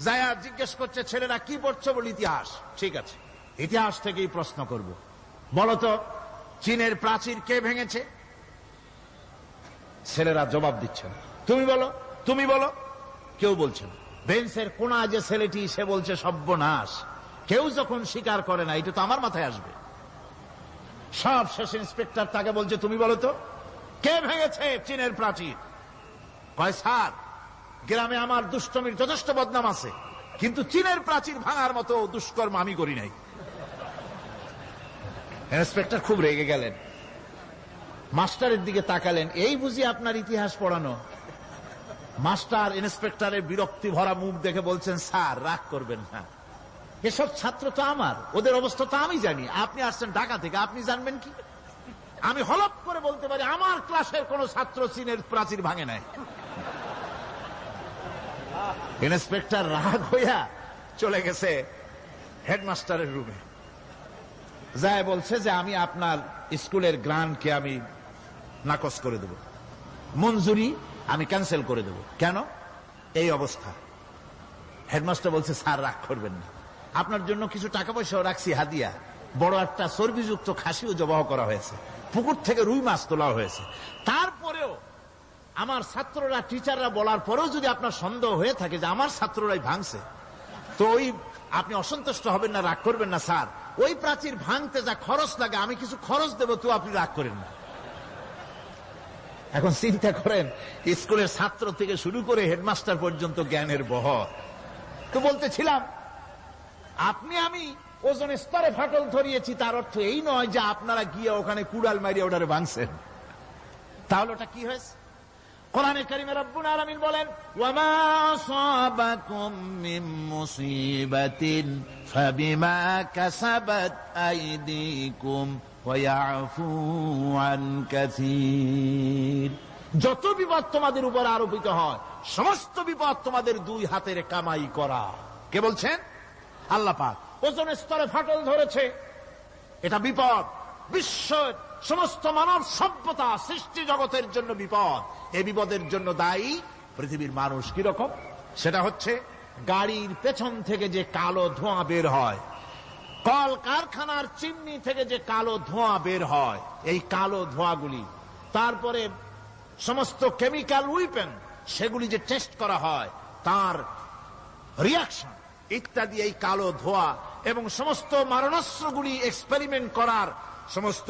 যায়া জিজ্ঞেস করছে, ছেলেরা কি পড়ছে? বলে ইতিহাস। ঠিক আছে, ইতিহাস থেকেই প্রশ্ন করব। বলতো চীনের প্রাচীর কে ভেঙেছে? ছেলেরা জবাব দিচ্ছে না। তুমি বলো, তুমি বলো। কেউ বলছে না। বেঞ্চের কোনা যে ছেলেটি, সে বলছে সর্বনাশ। কেউ যখন স্বীকার করে না, এটা তো আমার মাথায় আসবে। সব শেষ ইন্সপেক্টর তাকে বলছে, তুমি বলো তো কে ভেঙেছে চীনের প্রাচীর? কয়, স্যার, গ্রামে আমার দুষ্টমির যথেষ্ট বদনাম আছে, কিন্তু চীনের প্রাচীর ভাঙার মতো দুষ্কর্ম আমি করি নাই। ইন্সপেক্টর খুব রেগে গেলেন, মাস্টারের দিকে তাকালেন। এই বুঝি আপনার ইতিহাস পড়ানো? মাস্টার ইন্সপেক্টরের বিরক্তি ভরা মুখ দেখে বলছেন, স্যার রাগ করবেন না, এসব ছাত্র তো আমার, ওদের অবস্থা তো আমি জানি। আপনি আসছেন ঢাকা থেকে, আপনি জানবেন কি? আমি হলপ করে বলতে পারি, আমার ক্লাসের কোন ছাত্র চীনের প্রাচীর ভাঙে নাই। ইন্সপেক্টর রাগ হইয়া চলে গেছে হেডমাস্টারের রুমে, যায় বলছে যে আমি আপনার স্কুলের গ্রান্টকে আমি নাকচ করে দেব, মঞ্জুরি আমি ক্যান্সেল করে দেব। কেন? এই অবস্থা। হেডমাস্টার বলছে, স্যার রাগ করবেন না, আপনার জন্য কিছু টাকা পয়সাও রাখছি হাদিয়া, বড় একটা চর্বিযুক্ত খাসিও জবাহ করা হয়েছে, পুকুর থেকে রুই মাছ তোলা হয়েছে। তারপরেও আমার ছাত্ররা, টিচাররা বলার পরেও যদি আপনার সন্দেহ হয়ে থাকে যে আমার ছাত্ররাই ভাঙছে, তো ওই আপনি অসন্তুষ্ট হবেন না, রাগ করবেন না। স্যার, ওই প্রাচীর ভাঙতে যা খরচ লাগে আমি কিছু খরচ দেবো, তো আপনি রাগ করেন না। এখন চিন্তা করেন, স্কুলের ছাত্র থেকে শুরু করে হেডমাস্টার পর্যন্ত জ্ঞানের বহর। তো বলতেছিলাম, আপনি আমি ওজন স্তরে ফাটল ধরিয়েছি, তার অর্থ এই নয় যে আপনারা গিয়ে ওখানে কুড়াল মারিয়ে ওটারে ভাঙছেন। তাহলে ওটা কি হয়েছে? কোরআনে কারিমে রব্বুল আলামিন বলেন, ওয়ামা আসাবাকুম মিন মুসিবাতিন ফাবিমা কাসাবাত আইদিকুম ওয়া ইয়াফু আন কাসীর। যত বিপদ তোমাদের উপর আরোপিত হয়, সমস্ত বিপদ তোমাদের দুই হাতের কামাই করা। কে বলছেন? আল্লাহ পাক। ওজন স্তরে ফাটল ধরেছে, এটা বিপদ। বিশ্বের সমস্ত মানব সভ্যতা, সৃষ্টি জগতের জন্য বিপদ। এই বিপদের জন্য দায়ী পৃথিবীর মানুষ। কিরকম? সেটা হচ্ছে গাড়ির পেছন থেকে যে কালো ধোঁয়া বের হয়, কল কারখানার চিমনি থেকে যে কালো ধোঁয়া বের হয়, এই কালো ধোঁয়াগুলি, তারপরে সমস্ত কেমিক্যাল উইপেন সেগুলি যে টেস্ট করা হয়, তার রিয়াকশন ইত্যাদি, এই কালো ধোঁয়া এবং সমস্ত মারণাস্ত্রগুলি এক্সপেরিমেন্ট করার সমস্ত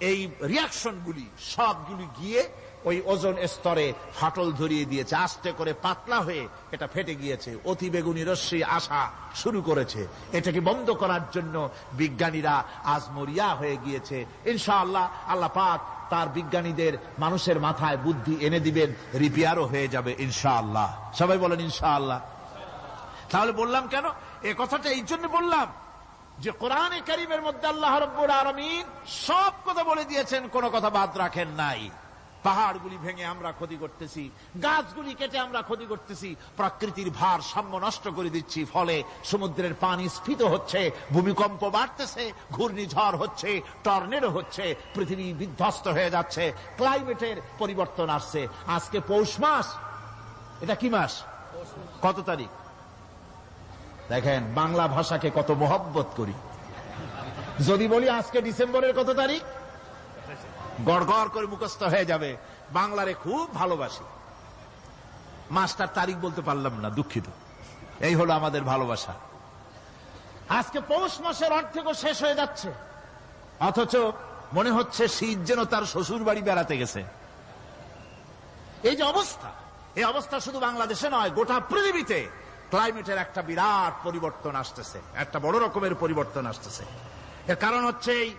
এই রিয়াকশনগুলি সবগুলি গিয়ে ওই ওজন স্তরে ফাটল ধরিয়ে দিয়েছে। আস্তে করে পাতলা হয়ে এটা ফেটে গিয়েছে, অতি বেগুনি রশ্মি আসা শুরু করেছে। এটাকে বন্ধ করার জন্য বিজ্ঞানীরা আজ মরিয়া হয়ে গিয়েছে। ইনশাআল্লাহ আল্লাহ পাক তার বিজ্ঞানীদের মানুষের মাথায় বুদ্ধি এনে দিবেন, রিপেয়ারও হয়ে যাবে ইনশাআল্লাহ। সবাই বলেন ইনশাআল্লাহ। তাহলে বললাম কেন এ কথাটা? এই জন্য বললাম যে কোরআনে কারীমের মধ্যে আল্লাহ রাব্বুল আলামিন সব কথা বলে দিয়েছেন, কোন কথা বাদ রাখেন নাই। পাহাড়গুলি ভেঙে আমরা ক্ষতি করতেছি, গাছগুলি কেটে আমরা ক্ষতি করতেছি, প্রকৃতির ভারসাম্য নষ্ট করে দিচ্ছি, ফলে সমুদ্রের পানি স্ফীত হচ্ছে, ভূমিকম্প বাড়তেছে, ঘূর্ণিঝড় হচ্ছে, টর্নেডো হচ্ছে, পৃথিবী বিধ্বস্ত হয়ে যাচ্ছে, ক্লাইমেটের পরিবর্তন আসছে। আজকে পৌষ মাস, এটা কি মাস? কত তারিখ? দেখেন বাংলা ভাষাকে কত মহব্বত করি। যদি বলি আজকে ডিসেম্বরের কত তারিখ, গড় গড় করে মুখস্থ হয়ে যাবে। বাংলারে খুব ভালোবাসি, মাসটার তারিখ বলতে পারলাম না, দুঃখিত। এই হলো আমাদের ভালোবাসা। আজকে পৌষ মাসের অর্ধেকও শেষ হয়ে যাচ্ছে, অথচ মনে হচ্ছে শীত যেন তার শ্বশুর বাড়ি বেড়াতে গেছে। এই যে অবস্থা, এই অবস্থা শুধু বাংলাদেশে নয়, গোটা পৃথিবীতে ক্লাইমেটের একটা বিরাট পরিবর্তন আসতেছে, একটা বড় রকমের পরিবর্তন আসতেছে। এর কারণ হচ্ছে এই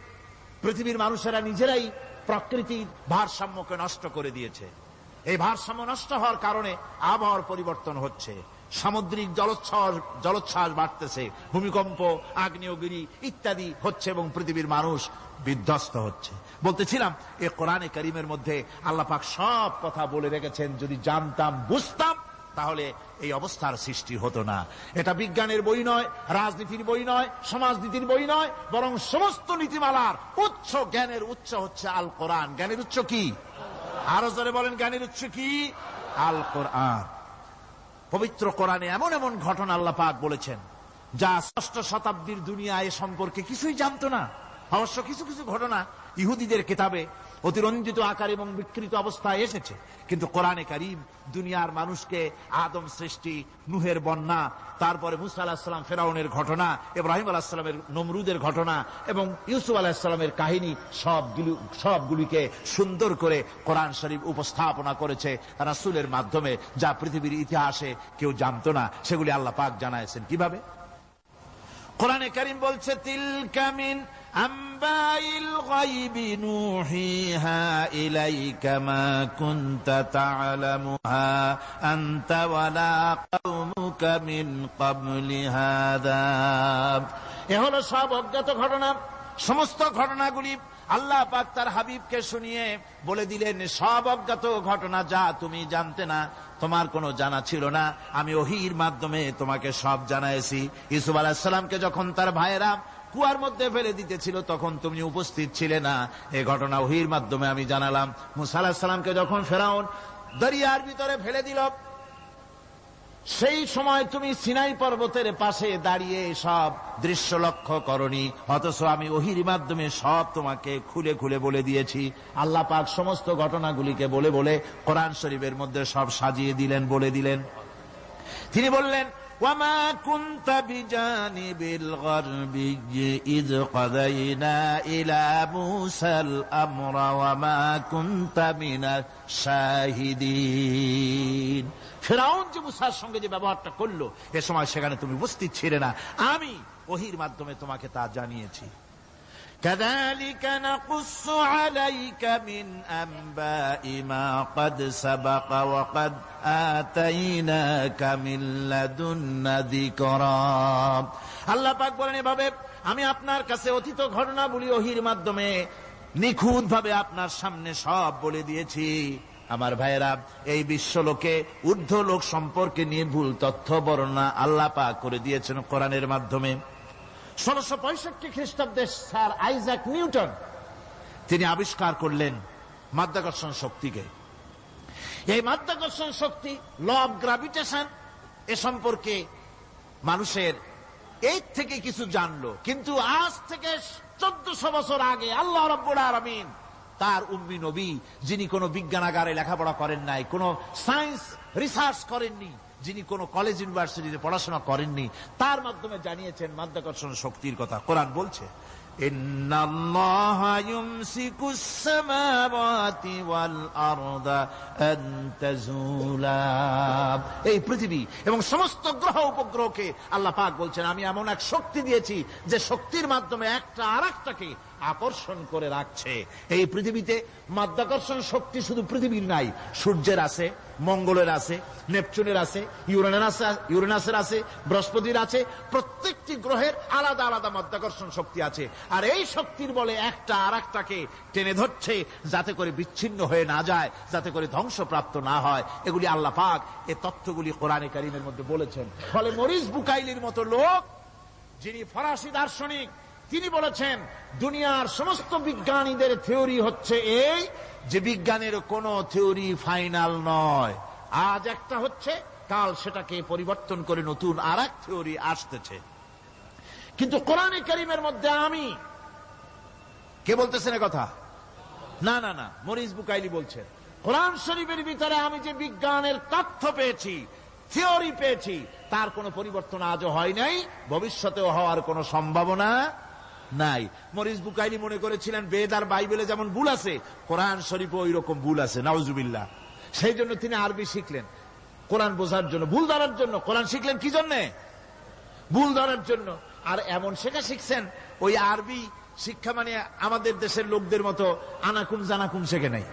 পৃথিবীর মানুষেরা নিজেরাই প্রকৃতির ভারসাম্যকে নষ্ট করে দিয়েছে। এই ভারসাম্য নষ্ট হওয়ার কারণে আবহাওয়ার পরিবর্তন হচ্ছে, সামুদ্রিক জলোচ্ছ্বাস বাড়তেছে, ভূমিকম্প, আগ্নেয়গিরি ইত্যাদি হচ্ছে এবং পৃথিবীর মানুষ বিধ্বস্ত হচ্ছে। বলতেছিলাম এ কোরআনে কারীমের মধ্যে আল্লাহ পাক সব কথা বলে রেখেছেন। যদি জানতাম, বুঝতাম, তাহলে এই অবস্থার সৃষ্টি হতো না। এটা বিজ্ঞানের বই নয়, রাজনীতির বই নয়, সমাজনীতির বই নয়, বরং সমস্ত নীতিমালার উচ্চ, জ্ঞানের উচ্চ হচ্ছে আল কোরআন। জ্ঞানের উচ্চ কি? আরো জোরে বলেন, জ্ঞানের উচ্চ কি? আল কোরআন। পবিত্র কোরআনে এমন এমন ঘটনা আল্লাহ পাক বলেছেন যা ষষ্ঠ শতাব্দীর দুনিয়া এ সম্পর্কে কিছুই জানতো না। অবশ্য কিছু কিছু ঘটনা ইহুদিদের কিতাবে অতিরঞ্জিত আকার এবং বিকৃত অবস্থায় এসেছে, কিন্তু কোরআনে কারীম দুনিয়ার মানুষকে আদম সৃষ্টি, নূহের বন্যা, তারপরে মুসা আলাইহিস সালাম ফেরাউনের ঘটনা, ইব্রাহিম আলাইহিস সালামের নমরুদের ঘটনা এবং ইউসুফ আলাইহিস সালামের কাহিনী সবগুলিকে সুন্দর করে কোরআন শরীফ উপস্থাপনা করেছে রাসূলের মাধ্যমে, যা পৃথিবীর ইতিহাসে কেউ জানতো না। সেগুলি আল্লাহ পাক জানাইছেন কিভাবে? কোরআনে কারীম বলছে, তিলকা মিন আম্বাইল গায়বি নূহিহা ইলাইকা মা কুনতা তা'লামুহা আনতা ওয়ালা কওমুকা মিন ক্বাবলি হাযা। এ হলো সব অজ্ঞাত ঘটনা। সমস্ত ঘটনাগুলি আল্লাহ পাক তার হাবিবকে শুনিয়ে বলে দিলেন, সব অজ্ঞাত ঘটনা যা তুমি জানতে না, তোমার কোনো জানা ছিল না, আমি ওহীর মাধ্যমে তোমাকে সব জানাইছি। ইউসুফ আলাইহিস সালামকে যখন তার ভাইয়েরা কুয়ার মধ্যে ফেলে দিতেছিল তখন তুমি উপস্থিত ছিলে না, এই ঘটনা ওহীর মাধ্যমে আমি জানালাম। মুসা আলাইহিস সালামকে যখন ফেরাউন দরিয়ার ভিতরে ফেলে দিল, সেই সময় তুমি সিনাই পর্বতের পাশে দাঁড়িয়ে সব দৃশ্য লক্ষ্য করনি, অথচ আমি ওহির মাধ্যমে সব তোমাকে খুলে খুলে বলে দিয়েছি। আল্লাহ পাক সমস্ত ঘটনাগুলিকে বলে বলে কোরআন শরীফের মধ্যে সব সাজিয়ে দিলেন, বলে দিলেন। তিনি বললেন, ওয়ামা কুনতা বিজানিবিল গারবি ইয কাদাইনা ইলা মুসাল আমরা ওয়ামা কুনতা মিনাশ শাহিদিন। ফিরআউন যে মুসার সঙ্গে যে ব্যবহারটা করলো, এ সময় সেখানে তুমি উপস্থিত ছিলে না, আমি ওহীর মাধ্যমে তোমাকে তা জানিয়েছি। কাযালিকা নাকুসসু আলাইকা মিন আনবাই মা ক্বাদ সাবাকা ওয়া ক্বাদ আতাইনাকা মিন লাদুন্না যিকরা। আল্লাহ পাক বলেন, এভাবে আমি আপনার কাছে অতীত ঘটনাবলী ওহীর মাধ্যমে নিখুঁত ভাবে আপনার সামনে সব বলে দিয়েছি। আমার ভাইয়েরা, এই বিশ্বলোকে ঊর্ধ্ব লোক সম্পর্কে নিয়ে ভুল তথ্য বর্ণনা আল্লাহ পাক করে দিয়েছেন কোরআনের মাধ্যমে। 1665 খ্রিস্টাব্দে স্যার আইজাক নিউটন তিনি আবিষ্কার করলেন মাধ্যাকর্ষণ শক্তিকে। এই মাধ্যাকর্ষণ শক্তি, ল অফ গ্রাভিটেশন, এ সম্পর্কে মানুষের এই থেকে কিছু জানলো, কিন্তু আজ থেকে 1400 বছর আগে আল্লাহ রাব্বুল আলামিন তার উম্মি নবী, যিনি কোনো বিজ্ঞানাগারে লেখাপড়া করেন নাই, কোনো সায়েন্স রিসার্চ করেননি, যিনি কোনো কলেজ ইউনিভার্সিটিতে পড়াশোনা করেননি, তার মাধ্যমে জানিয়েছেন মাধ্যাকর্ষণ শক্তির কথা। কোরআন বলছে, ইন্নাল্লাহা ইউমসিকুস সামাওয়াতি ওয়াল আরদা আন তাজুলা। এই পৃথিবী এবং সমস্ত গ্রহ উপগ্রহকে আল্লাহ পাক বলছেন, আমি এমন এক শক্তি দিয়েছি যে শক্তির মাধ্যমে একটা আরেকটাকে আকর্ষণ করে রাখছে। এই পৃথিবীতে মাধ্যাকর্ষণ শক্তি শুধু পৃথিবীর নাই, সূর্যের আছে, মঙ্গলের আছে, নেপচুনের আছে, ইউরেনাসের আছে, বৃহস্পতির আছে। প্রত্যেকটি গ্রহের আলাদা আলাদা মাধ্যাকর্ষণ শক্তি আছে, আর এই শক্তির বলে একটা আরেকটাকে টেনে ধরছে, যাতে করে বিচ্ছিন্ন হয়ে না যায়, যাতে করে ধ্বংসপ্রাপ্ত না হয়। এগুলি আল্লাহ পাক এই তথ্যগুলি কোরআনে কারীমের মধ্যে বলেছেন। ফলে মরিস বুকাইলির মতো লোক, যিনি ফরাসি দার্শনিক, তিনি বলেছেন দুনিয়ার সমস্ত বিজ্ঞানীদের থিওরি হচ্ছে এই যে বিজ্ঞানের কোন থিওরি ফাইনাল নয়। আজ একটা হচ্ছে, কাল সেটাকে পরিবর্তন করে নতুন আর এক থিওরি আসতেছে। কিন্তু কোরআনে কারীমের মধ্যে আমি, কে বলতেছেন কথা? না না না, মরিস বুকাইলি বলছেন, কোরআন শরীফের ভিতরে আমি যে বিজ্ঞানের তথ্য পেয়েছি, থিওরি পেয়েছি, তার কোনো পরিবর্তন আজও হয় নাই, ভবিষ্যতেও হওয়ার কোনো সম্ভাবনা নাই। মরিস বুকাইলি মনে করেছিলেন বেদ আর বাইবেলে যেমন ভুল আছে, কোরআন শরীফে ওই রকম ভুল আছে, নাউজুবিল্লাহ। সেই জন্য তিনি আরবি শিখলেন কোরআন বোঝার জন্য, ভুল ধরার জন্য। কোরআন শিখলেন কি জন্য? ভুল ধরার জন্য। আর এমন শেখা শিখছেন, ওই আরবি শিক্ষা মানে আমাদের দেশের লোকদের মতো আনাকুম জানাকুম শেখে নাই,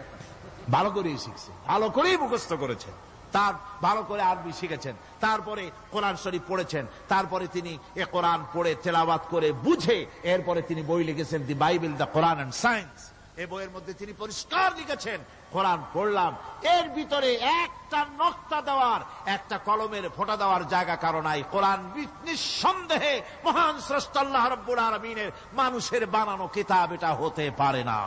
ভালো করেই শিখছে, ভালো করেই মুখস্থ করেছেন, তার ভালো করে আরবি শিখেছেন, তারপরে কোরআন শরীফ পড়েছেন, তারপরে তিনি এ কোরআন পড়ে তেলাওয়াত করে বুঝে এরপরে তিনি বই লিখেছেন the Bible, the Quran and science. এই বইয়ের মধ্যে তিনি পরিষ্কার লিখেছেন, কোরআন পড়লাম, এর ভিতরে একটা নকতা দেওয়ার, একটা কলমের ফোঁটা দেওয়ার জায়গা কারো নাই। কোরআন নিঃসন্দেহে মহান স্রষ্টা আল্লাহ রাব্বুল আলামিনের মানুষের বানানো কিতাব এটা হতে পারে না।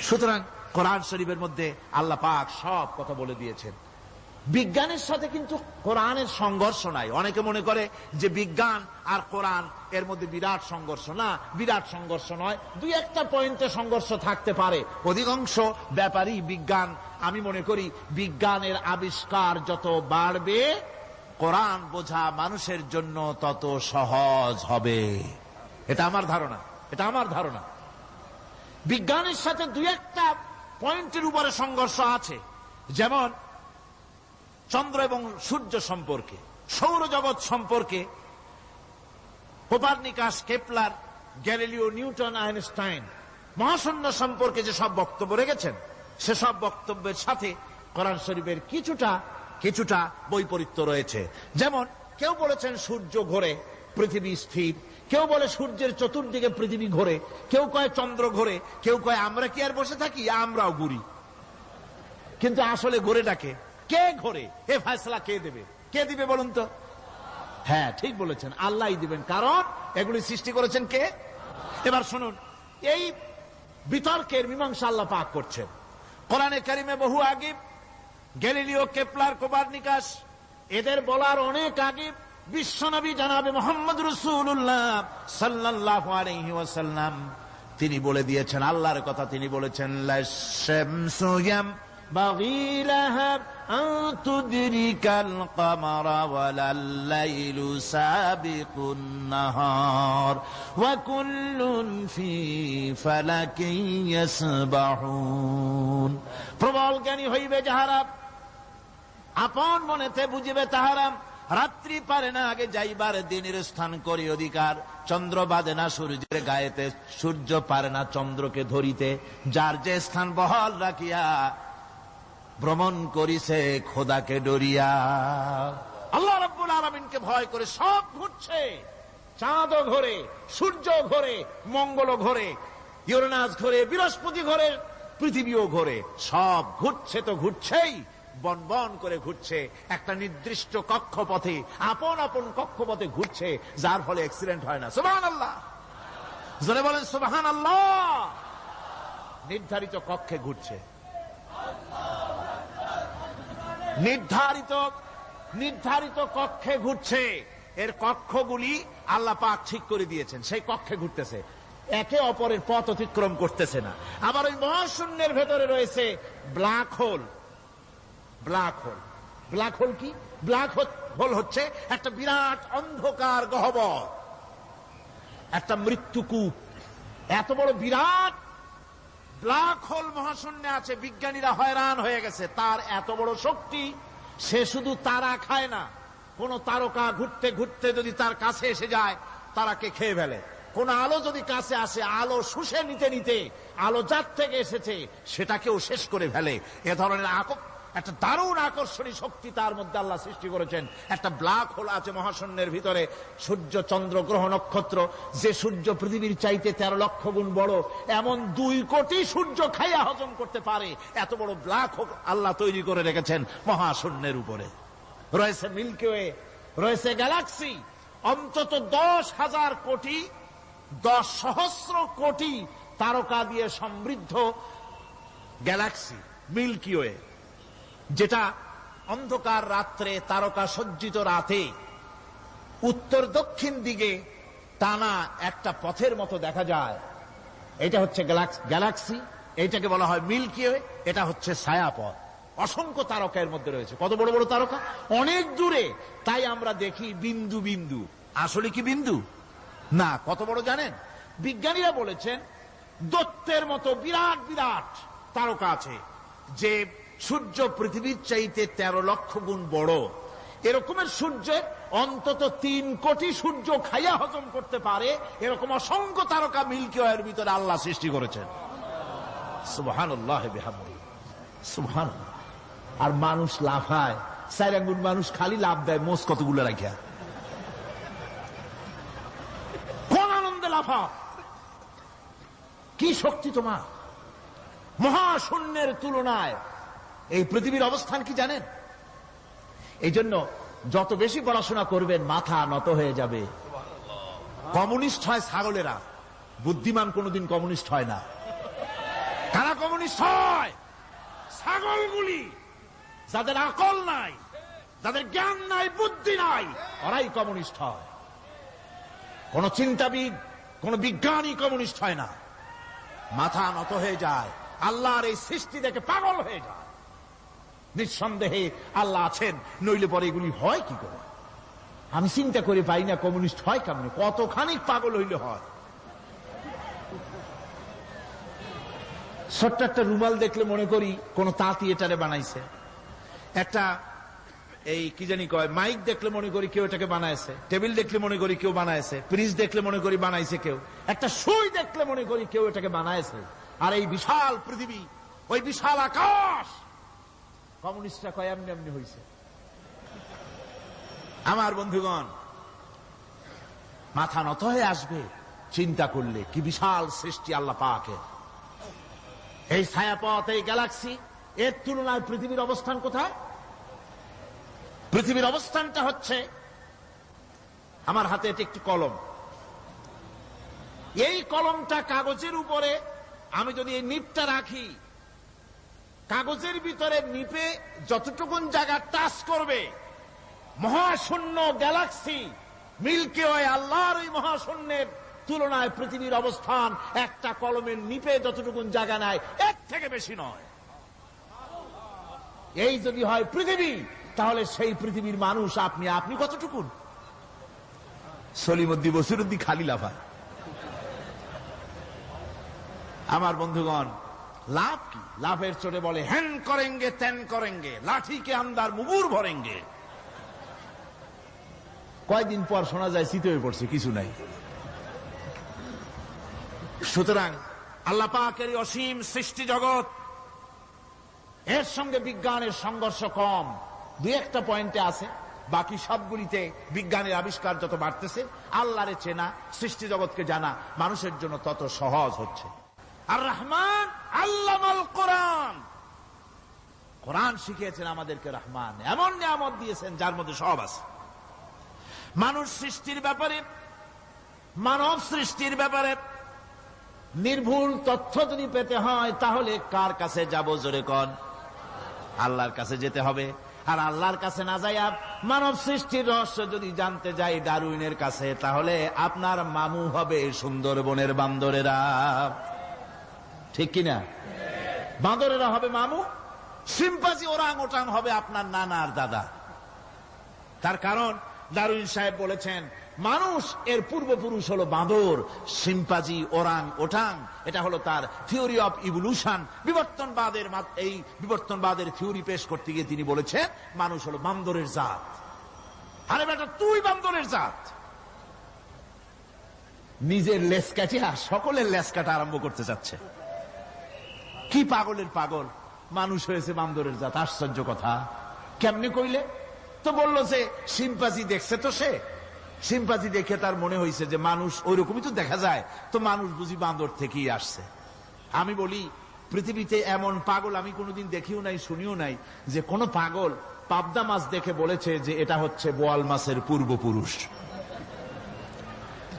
সুতরাং কোরআন শরীফের মধ্যে আল্লাহ পাক সব কথা বলে দিয়েছেন। বিজ্ঞানের সাথে কিন্তু কোরআনের সংঘর্ষ নাই। অনেকে মনে করে যে বিজ্ঞান আর কোরআন এর মধ্যে বিরাট সংঘর্ষ। না, বিরাট সংঘর্ষ নয়, দুই একটা পয়েন্টে সংঘর্ষ থাকতে পারে। অধিকাংশ ব্যাপারই বিজ্ঞান, আমি মনে করি বিজ্ঞানের আবিষ্কার যত বাড়বে, কোরআন বোঝা মানুষের জন্য তত সহজ হবে। এটা আমার ধারণা, এটা আমার ধারণা। বিজ্ঞানের সাথে দুই একটা পয়েন্টের উপরে সংঘর্ষ আছে, যেমন চন্দ্র এবং সূর্য সম্পর্কে, সৌরজগৎ সম্পর্কে Copernicus, Kepler, Galileo, Newton, Einstein মহাশূন্য সম্পর্কে যে সব বক্তব্য রেখেছেন, সেসব বক্তব্যের সাথে কোরআন শরীফের কিছুটা বৈপরীত্য রয়েছে। যেমন কেউ বলেছেন সূর্য ঘোরে, পৃথিবী স্থির, কেউ বলে সূর্যের চতুর্দিকে পৃথিবী ঘোরে, কেউ কয় চন্দ্র ঘোরে, কেউ কয় আমরা কি আর বসে থাকি, আমরাও ঘুরি। কিন্তু আসলে ঘোরেটাকে কে ঘোরে, এ ফয়সালা কে দেবে? কে দিবে বলুন তো? হ্যাঁ, ঠিক বলেছেন, আল্লাহই দিবেন, কারণ এগুলি সৃষ্টি করেছেন কে? এবার শুনুন, এই বিতর্কের মীমাংসা আল্লাহ পাক করছেন। কোরআনে কারিমে বহু আগে গ্যালিলিও, কেপলার, কোপারনিকাস, এদের বলার অনেক আগে বিশ্বনবী জনাবে মুহাম্মদ রাসূলুল্লাহ সাল্লাল্লাহু আলাইহি ওয়াসাল্লাম তিনি বলে দিয়েছেন, আল্লাহর কথা তিনি বলেছেন, লাশ-শামসু ইয়ানবাগী লাহা আন তুদরিকাল কামারা ওয়ালাল-লাইলু সাবিকুন নাহার ওয়া কুল্লুন ফি ফালাকিন ইয়াসবাহুন। প্রবল জ্ঞানী হইবে যাহারা, আপন মনেতে বুঝিবে তাহারা, রাত্রি পারে না আগে যাইবার দিনের স্থান করি অধিকার, চন্দ্র বাঁধে না সূর্যের গায়েতে, সূর্য পারে না চন্দ্রকে ধরিতে, যার যে স্থান বহাল রাখিয়া ভ্রমণ করিছে খোদাকে ডরিয়া। আল্লাহ রাব্বুল আলামিনকে ভয় করে সব ঘুরছে, চাঁদও ঘোরে, সূর্য ঘোরে, মঙ্গল ঘোরে, ইউরেনাস ঘোরে, বৃহস্পতি ঘোরে, পৃথিবীও ঘোরে, সব ঘুরছে তো ঘুরছেই, বন বন করে ঘুরছে, একটা নির্দিষ্ট কক্ষপথে, আপন আপন কক্ষপথে ঘুরছে, যার ফলে অ্যাক্সিডেন্ট হয় না। সুবহানাল্লাহ, জোরে বলেন সুবহানাল্লাহ। নির্ধারিত কক্ষে ঘুরছে, নির্ধারিত কক্ষে ঘুরছে, এর কক্ষগুলি আল্লাহ পাক ঠিক করে দিয়েছেন, সেই কক্ষে ঘুরতেছে, একে অপরের পথ অতিক্রম করতেছে না। আবার ওই মহাশূন্যের ভেতরে রয়েছে black hole. Black hole, black hole কি? ব্ল্যাক হোল হচ্ছে একটা বিরাট অন্ধকার গহ্বর, একটা মৃত্যুকূপ। এত বড় বিরাট ব্ল্যাক হোল মহাশূন্যে আছে, বিজ্ঞানীরা হয়রান হয়ে গেছে, তার এত বড় শক্তি। সে শুধু তারা খায় না, কোন তারকা ঘুরতে ঘুরতে যদি তার কাছে এসে যায় তারাকে খেয়ে ফেলে। কোন আলো যদি কাছে আসে, আলো শুষে নিতে নিতে আলো যার থেকে এসেছে সেটাকেও শেষ করে ফেলে। এ ধরনের একটা দারুণ আকর্ষণী শক্তি তার মধ্যে আল্লাহ সৃষ্টি করেছেন। একটা ব্ল্যাক হোল আছে মহাশূন্যের ভিতরে, সূর্য, চন্দ্র, গ্রহ, নক্ষত্র, যে সূর্য পৃথিবীর চাইতে 13 লক্ষ গুণ বড়, এমন 2 কোটি সূর্য খাইয়া হজম করতে পারে, এত বড় ব্ল্যাক হোল আল্লাহ তৈরি করে রেখেছেন মহাশূন্যের উপরে। রয়েছে মিল্কি ওয়ে, রয়েছে গ্যালাক্সি, অন্তত 10,000 কোটি, 10 সহস্র কোটি তারকা দিয়ে সমৃদ্ধ গ্যালাক্সি মিল্কি ওয়ে, যেটা অন্ধকার রাত্রে, তারকা সজ্জিত রাতে উত্তর দক্ষিণ দিকে টানা একটা পথের মতো দেখা যায়। এটা হচ্ছে গ্যালাক্সি, এইটাকে বলা হয় মিল্কি ওয়ে, এটা হচ্ছে ছায়াপথ। অসংখ্য তারকা এর মধ্যে রয়েছে। কত বড় বড় তারকা, অনেক দূরে, তাই আমরা দেখি বিন্দু বিন্দু। আসলে কি বিন্দু না, কত বড় জানেন? বিজ্ঞানীরা বলেছেন দৈত্যের মতো বিরাট বিরাট তারকা আছে, যে সূর্য পৃথিবীর চাইতে 13 লক্ষ গুণ বড়। এরকমের সূর্যের অন্তত 3 কোটি সূর্য খাইয়া হজম করতে পারে, এরকম অসংখ্য তারকা মিল্কি ওয়ের ভিতরে আল্লাহ সৃষ্টি করেছেন। সুবহানাল্লাহ বিহামদিহি, সুবহানাল্লাহ। আর মানুষ লাফায়, 4 আঙ্গুল মানুষ খালি লাফ দেয়, মোষ কতগুলো রাখিয়া, কোন আনন্দে লাফা, কি শক্তি তোমার! মহাশূন্যের তুলনায় এই পৃথিবীর অবস্থান কি জানেন? এই জন্য যত বেশি পড়াশোনা করবেন মাথা নত হয়ে যাবে। কমিউনিস্ট হয় ছাগলেরা, বুদ্ধিমান কোনদিন কমিউনিস্ট হয় না। কারা কমিউনিস্ট হয়? ছাগলগুলি, যাদের আকল নাই, যাদের জ্ঞান নাই, বুদ্ধি নাই, ওরাই কমিউনিস্ট হয়। কোন চিন্তাবিদ, কোন বিজ্ঞানী কমিউনিস্ট হয় না। মাথা নত হয়ে যায়, আল্লাহর এই সৃষ্টি দেখে পাগল হয়ে যায়। নিঃসন্দেহে আল্লাহ আছেন, নইলে পরে এগুলি হয় কি করে? আমি চিন্তা করে পাই না কমিউনিস্ট হয় কেমন, কতখানি পাগল হইলে হয়। ছোট্ট একটা রুমাল দেখলে মনে করি কোন তাঁতি এটারে বানাইছে, একটা এই কি জানি কয় মাইক দেখলে মনে করি কেউ এটাকে বানাইছে, টেবিল দেখলে মনে করি কেউ বানাইছে, ফ্রিজ দেখলে মনে করি বানাইছে কেউ, একটা সুই দেখলে মনে করি কেউ এটাকে বানাইছে। আর এই বিশাল পৃথিবী, ওই বিশাল আকাশ, কমিউনিস্টরা কয় এমনি এমনি হয়েছে। আমার বন্ধুগণ, মাথা নত হয়ে আসবে চিন্তা করলে কি বিশাল সৃষ্টি আল্লাহ পাকের। এই ছায়াপথ, এই গ্যালাক্সি, এর তুলনায় পৃথিবীর অবস্থান কোথায়? পৃথিবীর অবস্থানটা হচ্ছে, আমার হাতে এটি একটি কলম, এই কলমটা কাগজের উপরে আমি যদি এই নিবটা রাখি, কাগজের ভিতরে নিপে যতটুকুন জায়গা টাচ করবে, মহাশূন্য গ্যালাক্সি মিল্কি ওয়ে, আল্লাহর ওই মহাশূন্যের তুলনায় পৃথিবীর অবস্থান একটা কলমের নিপে যতটুকুন জায়গা নেয় এর থেকে বেশি নয়। এই যদি হয় পৃথিবী, তাহলে সেই পৃথিবীর মানুষ আপনি কতটুকুন? সলিমুদ্দি বসিরুদ্দি খালি লাফায়। আমার বন্ধুগণ, লাভ কি? লাভের চোটে বলে হ্যান করেঙ্গে ত্যান করেঙ্গে, লাঠিকে আন্দার মুগুর ভরেঙ্গে। কয়দিন পর শোনা যায় শীত হয়ে পড়ছে, কিছু নাই। সুতরাং আল্লাহ পাকের অসীম সৃষ্টি জগৎ, এর সঙ্গে বিজ্ঞানের সংঘর্ষ কম, দুই একটা পয়েন্টে আছে। বাকি সবগুলিতে বিজ্ঞানের আবিষ্কার যত বাড়তেছে, আল্লাহরে চেনা, সৃষ্টি জগৎকে জানা মানুষের জন্য তত সহজ হচ্ছে। আর রহমান আল্লামাল কোরআন, কোরআন শিখিয়েছেন আমাদেরকে রহমান, এমন নিয়ামত দিয়েছেন যার মধ্যে সব আছে। মানুষ সৃষ্টির ব্যাপারে, মানব সৃষ্টির ব্যাপারে নির্ভুল তথ্য যদি পেতে হয়, তাহলে কার কাছে যাব? জোরে কোন? আল্লাহর কাছে যেতে হবে। আর আল্লাহর কাছে না যাইয়া মানব সৃষ্টির রহস্য যদি জানতে যাই ডারউইনের কাছে, তাহলে আপনার মামু হবে সুন্দরবনের বান্দরেরা। ঠিক কিনা? বান্দরেরা হবে মামু, সিম্পাজি ওরাং ওটাং হবে আপনার নানার দাদা। তার কারণ ডারউইন সাহেব বলেছেন, মানুষ এর পূর্বপুরুষ হলো বাঁদর, সিম্পাজি, ওরাং ওটাং। এটা হলো তার থিওরি অফ ইভলিউশন। এই বিবর্তনবাদের থিওরি পেশ করতে গিয়ে তিনি বলেছেন, মানুষ হলো বান্দরের জাত। আরে বেটা, তুই বান্দরের জাত। নিজের লেস কাটিয়া সকলের লেস কাটা আরম্ভ করতে যাচ্ছে। কি পাগলের পাগল, মানুষ হয়েছে বান্দরের জাত। আশ্চর্য কথা। কেমনি কইলে? তো বললো যে সিম্পাজি দেখছে, তো সে সিম্পাজি দেখে তার মনে হয়েছে যে মানুষ ওইরকমই তো দেখা যায়, তো মানুষ বুঝি বান্দর থেকেই আসছে। আমি বলি, পৃথিবীতে এমন পাগল আমি কোনোদিন দেখিও নাই, শুনিও নাই যে কোন পাগল পাবদা মাছ দেখে বলেছে যে এটা হচ্ছে বোয়াল মাছের পূর্বপুরুষ।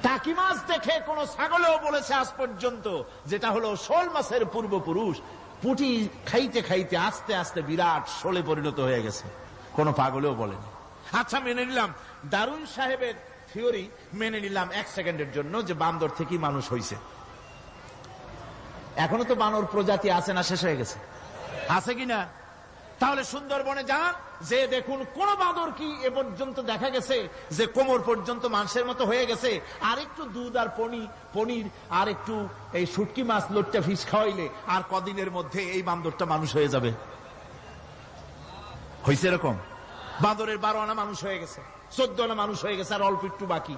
টাকি মাছ দেখে কোন ছাগলেও বলেছে আজ পর্যন্ত যেটা হলো শোল মাছের পূর্বপুরুষ। পুঁটি খাইতে খাইতে আস্তে আস্তে বিরাট শোলে পরিণত হয়ে গেছে, কোন পাগলেও বলেনি। আচ্ছা, মেনে নিলাম ডারউইন সাহেবের থিওরি, মেনে নিলাম এক সেকেন্ডের জন্য যে বান্দর থেকেই মানুষ হয়েছে। এখনো তো বানর প্রজাতি আছে না শেষ হয়ে গেছে? আছে কিনা? তাহলে সুন্দরবনে যান, যে দেখুন কোন বাঁদর কি এ পর্যন্ত দেখা গেছে যে কোমর পর্যন্ত মানুষের মতো হয়ে গেছে? আর একটু দুধ আর পনির আর একটু এই শুটকি মাছ, লোট্টা ফিশ খাওয়াইলে আর কদিনের মধ্যে এই বান্দরটা মানুষ হয়ে যাবে। হয়েছে এরকম? বাঁদরের 12 আনা মানুষ হয়ে গেছে, 14 আনা মানুষ হয়ে গেছে, আর অল্প একটু বাকি।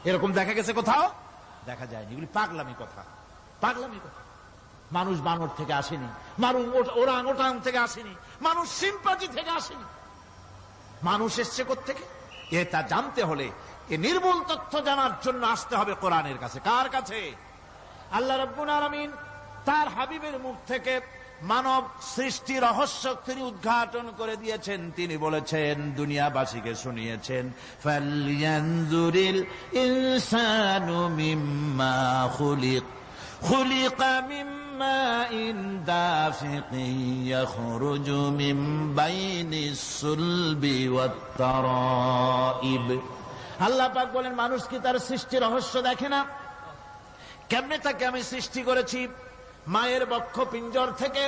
এরকম দেখা গেছে কোথাও? দেখা যায়নি। এগুলি পাগলামি কথা, পাগলামি কথা। মানুষ বানর থেকে আসেনি, মানুষ ওরাং ওটাং থেকে আসেনি, মানুষ সিম্পাজি থেকে আসেনি। মানুষ এসছে কোত্থেকে? এটা জানতে হলে, এ নির্মূল তথ্য জানার জন্য আসতে হবে কোরআনের কাছে। কার কাছে? আল্লাহ রাব্বুল আলামিন তার হাবিবের মুখ থেকে মানব সৃষ্টি রহস্য তিনি উদ্ঘাটন করে দিয়েছেন। তিনি বলেছেন, দুনিয়াবাসীকে শুনিয়েছেন, ফালয়ানজুরিল ইনসানু মিম্মা খুলিক, খুলিকা মিম্মা ইন দাফিকিন ইয়াখরুজু মিন বাইনিস সুলবি ওয়াত তারাইব। আল্লাহ পাক বলেন, মানুষ কি তার সৃষ্টি রহস্য দেখে না? কেমনে তাকে আমি সৃষ্টি করেছি? মায়ের বক্ষ পিঞ্জর থেকে,